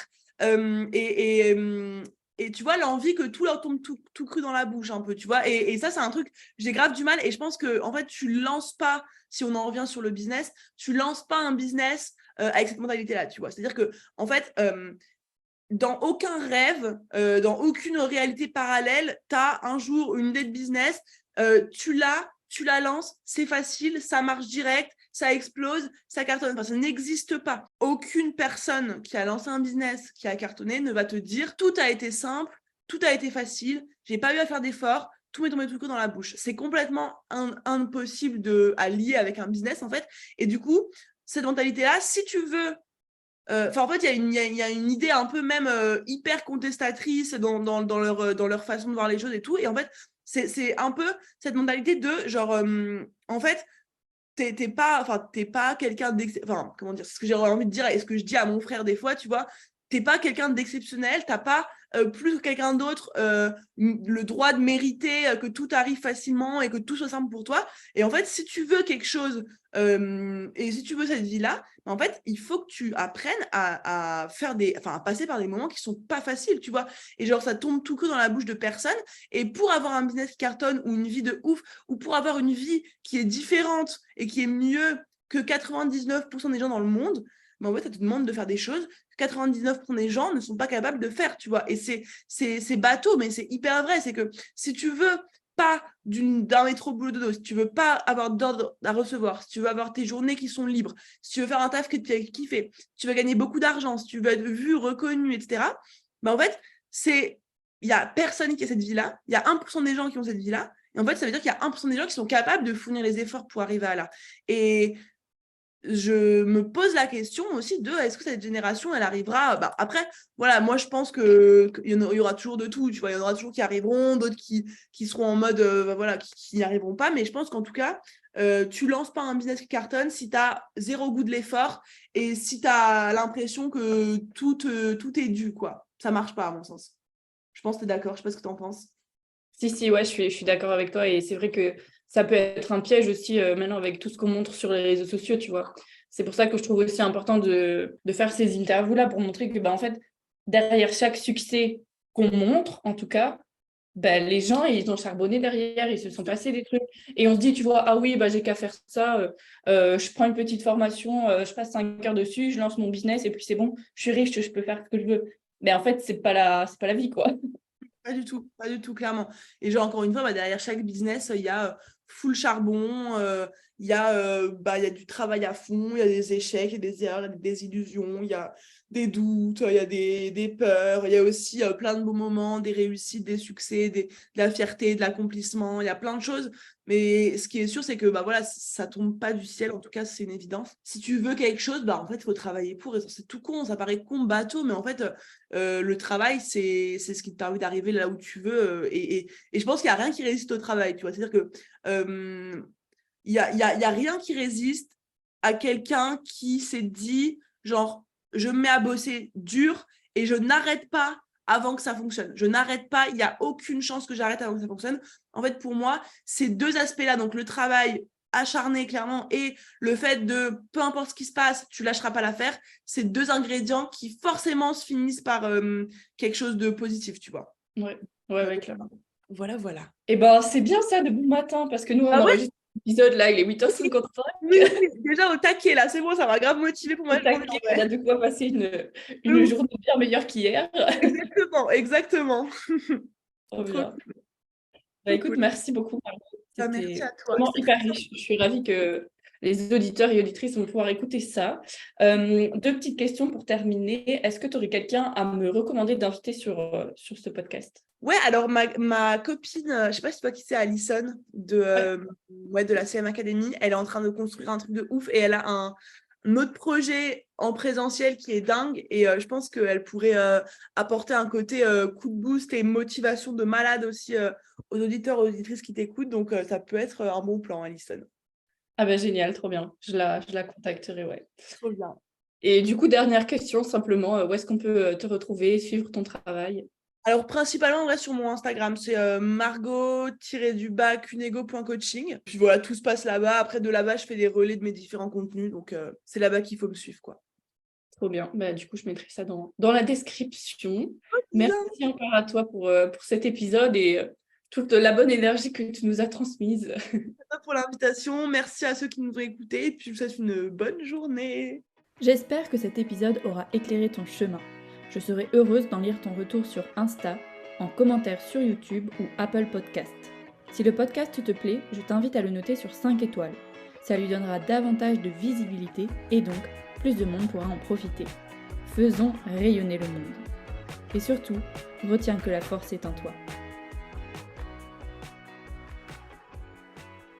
Et tu vois, l'envie que tout leur tombe tout cru dans la bouche un peu, tu vois. Et ça, c'est un truc, j'ai grave du mal. Et je pense que, en fait, tu lances pas, si on en revient sur le business, tu lances pas un business avec cette mentalité-là, tu vois. C'est-à-dire que, en fait, dans aucun rêve, dans aucune réalité parallèle, tu as un jour une idée de business, tu la lances, c'est facile, ça marche direct, ça explose, ça cartonne. Enfin, ça n'existe pas. Aucune personne qui a lancé un business, qui a cartonné, ne va te dire tout a été simple, tout a été facile, j'ai pas eu à faire d'efforts, tout m'est tombé tout coup dans la bouche. C'est complètement impossible à lier avec un business, en fait. Et du coup, cette mentalité-là, si tu veux en fait, il y a une idée un peu même hyper contestatrice dans leur façon de voir les choses et tout. Et en fait, c'est un peu cette mentalité de genre, en fait, t'es pas quelqu'un enfin, comment dire, c'est ce que j'ai envie de dire et ce que je dis à mon frère des fois, tu vois. t'es pas quelqu'un d'exceptionnel, t'as pas plus que quelqu'un d'autre le droit de mériter que tout arrive facilement et que tout soit simple pour toi. Et en fait, si tu veux quelque chose et si tu veux cette vie-là, en fait, il faut que tu apprennes à passer par des moments qui sont pas faciles, tu vois. Et genre, ça tombe tout cru dans la bouche de personne. Et pour avoir un business qui cartonne ou une vie de ouf, ou pour avoir une vie qui est différente et qui est mieux que 99% des gens dans le monde, en fait, ça te demande de faire des choses que 99% des gens ne sont pas capables de faire, tu vois. Et c'est bateau, mais c'est hyper vrai. C'est que si tu veux pas d'un métro boulot dodo, si tu veux pas avoir d'ordre à recevoir, si tu veux avoir tes journées qui sont libres, si tu veux faire un taf que tu as kiffé, si tu veux gagner beaucoup d'argent, si tu veux être vu, reconnu, etc., en fait, il y a personne qui a cette vie-là, il y a 1% des gens qui ont cette vie-là, et en fait, ça veut dire qu'il y a 1% des gens qui sont capables de fournir les efforts pour arriver à là. Et je me pose la question aussi de est-ce que cette génération elle arrivera après voilà, moi je pense qu'il y aura toujours de tout, tu vois, il y en aura toujours qui arriveront, d'autres qui seront en mode voilà, qui n'y arriveront pas, mais je pense qu'en tout cas tu lances pas un business qui cartonne si tu as zéro goût de l'effort et si tu as l'impression que tout est dû, quoi. Ça marche pas à mon sens. Je pense que tu es d'accord, je sais pas ce que tu en penses. Si, ouais, je suis d'accord avec toi. Et c'est vrai que ça peut être un piège aussi maintenant avec tout ce qu'on montre sur les réseaux sociaux, tu vois. C'est pour ça que je trouve aussi important de faire ces interviews-là pour montrer que, en fait, derrière chaque succès qu'on montre, en tout cas, les gens, ils ont charbonné derrière, ils se sont passés des trucs. Et on se dit, tu vois, ah oui, j'ai qu'à faire ça, je prends une petite formation, je passe 5 heures dessus, je lance mon business et puis c'est bon, je suis riche, je peux faire ce que je veux. Mais en fait, c'est pas la vie, quoi. Pas du tout, clairement. Et genre, encore une fois, derrière chaque business, il y a full charbon, il y a du travail à fond, il y a des échecs, il y a des erreurs, il y a des désillusions, il y a des doutes, il y a des peurs, il y a aussi plein de beaux moments, des réussites, des succès, de la fierté, de l'accomplissement, il y a plein de choses. Mais ce qui est sûr, c'est que voilà, ça tombe pas du ciel, en tout cas, c'est une évidence. Si tu veux quelque chose, en fait, il faut travailler pour. Et c'est tout con, ça paraît con, bateau, mais en fait, le travail, c'est ce qui te permet d'arriver là où tu veux. Et je pense qu'il n'y a rien qui résiste au travail, tu vois. C'est-à-dire que il y a rien qui résiste à quelqu'un qui s'est dit, genre, je me mets à bosser dur et je n'arrête pas avant que ça fonctionne. Je n'arrête pas, il n'y a aucune chance que j'arrête avant que ça fonctionne. En fait, pour moi, ces deux aspects-là, donc le travail acharné, clairement, et le fait de, peu importe ce qui se passe, tu lâcheras pas l'affaire, c'est deux ingrédients qui forcément se finissent par quelque chose de positif, tu vois. Ouais, clairement. Voilà. Et c'est bien ça de bon matin, parce que nous, on ouais. enregistre l'épisode, là, il est 8h55. Oui, déjà au taquet, là, c'est bon, ça m'a grave motivé pour ma journée. On a de quoi passer une journée bien meilleure qu'hier. Exactement. Trop bien. Écoute, cool. Merci beaucoup. Merci à toi. Vraiment hyper riche. Je suis ravie que les auditeurs et auditrices vont pouvoir écouter ça. Deux petites questions pour terminer. Est-ce que tu aurais quelqu'un à me recommander d'inviter sur ce podcast? Ouais, alors ma copine, je sais pas si tu vois qui c'est, Alison de la CM Academy, elle est en train de construire un truc de ouf et elle a un autre projet en présentiel qui est dingue et je pense qu'elle pourrait apporter un côté coup de boost et motivation de malade aussi aux auditeurs, aux auditrices qui t'écoutent, donc ça peut être un bon plan, Alison. Ah génial, trop bien. Je la contacterai, ouais. Trop bien. Et du coup, dernière question, simplement, où est-ce qu'on peut te retrouver, suivre ton travail? Alors, principalement, on reste sur mon Instagram. C'est margot-cunego.coaching. Puis voilà, tout se passe là-bas. Après, de là-bas, je fais des relais de mes différents contenus. Donc, c'est là-bas qu'il faut me suivre, quoi. Trop bien. Du coup, je mettrai ça dans la description. Bien. Merci encore à toi pour cet épisode et toute la bonne énergie que tu nous as transmise. Merci pour l'invitation. Merci à ceux qui nous ont écoutés. Et puis, je vous souhaite une bonne journée. J'espère que cet épisode aura éclairé ton chemin. Je serai heureuse d'en lire ton retour sur Insta, en commentaire sur YouTube ou Apple Podcast. Si le podcast te plaît, je t'invite à le noter sur 5 étoiles. Ça lui donnera davantage de visibilité et donc plus de monde pourra en profiter. Faisons rayonner le monde. Et surtout, retiens que la force est en toi.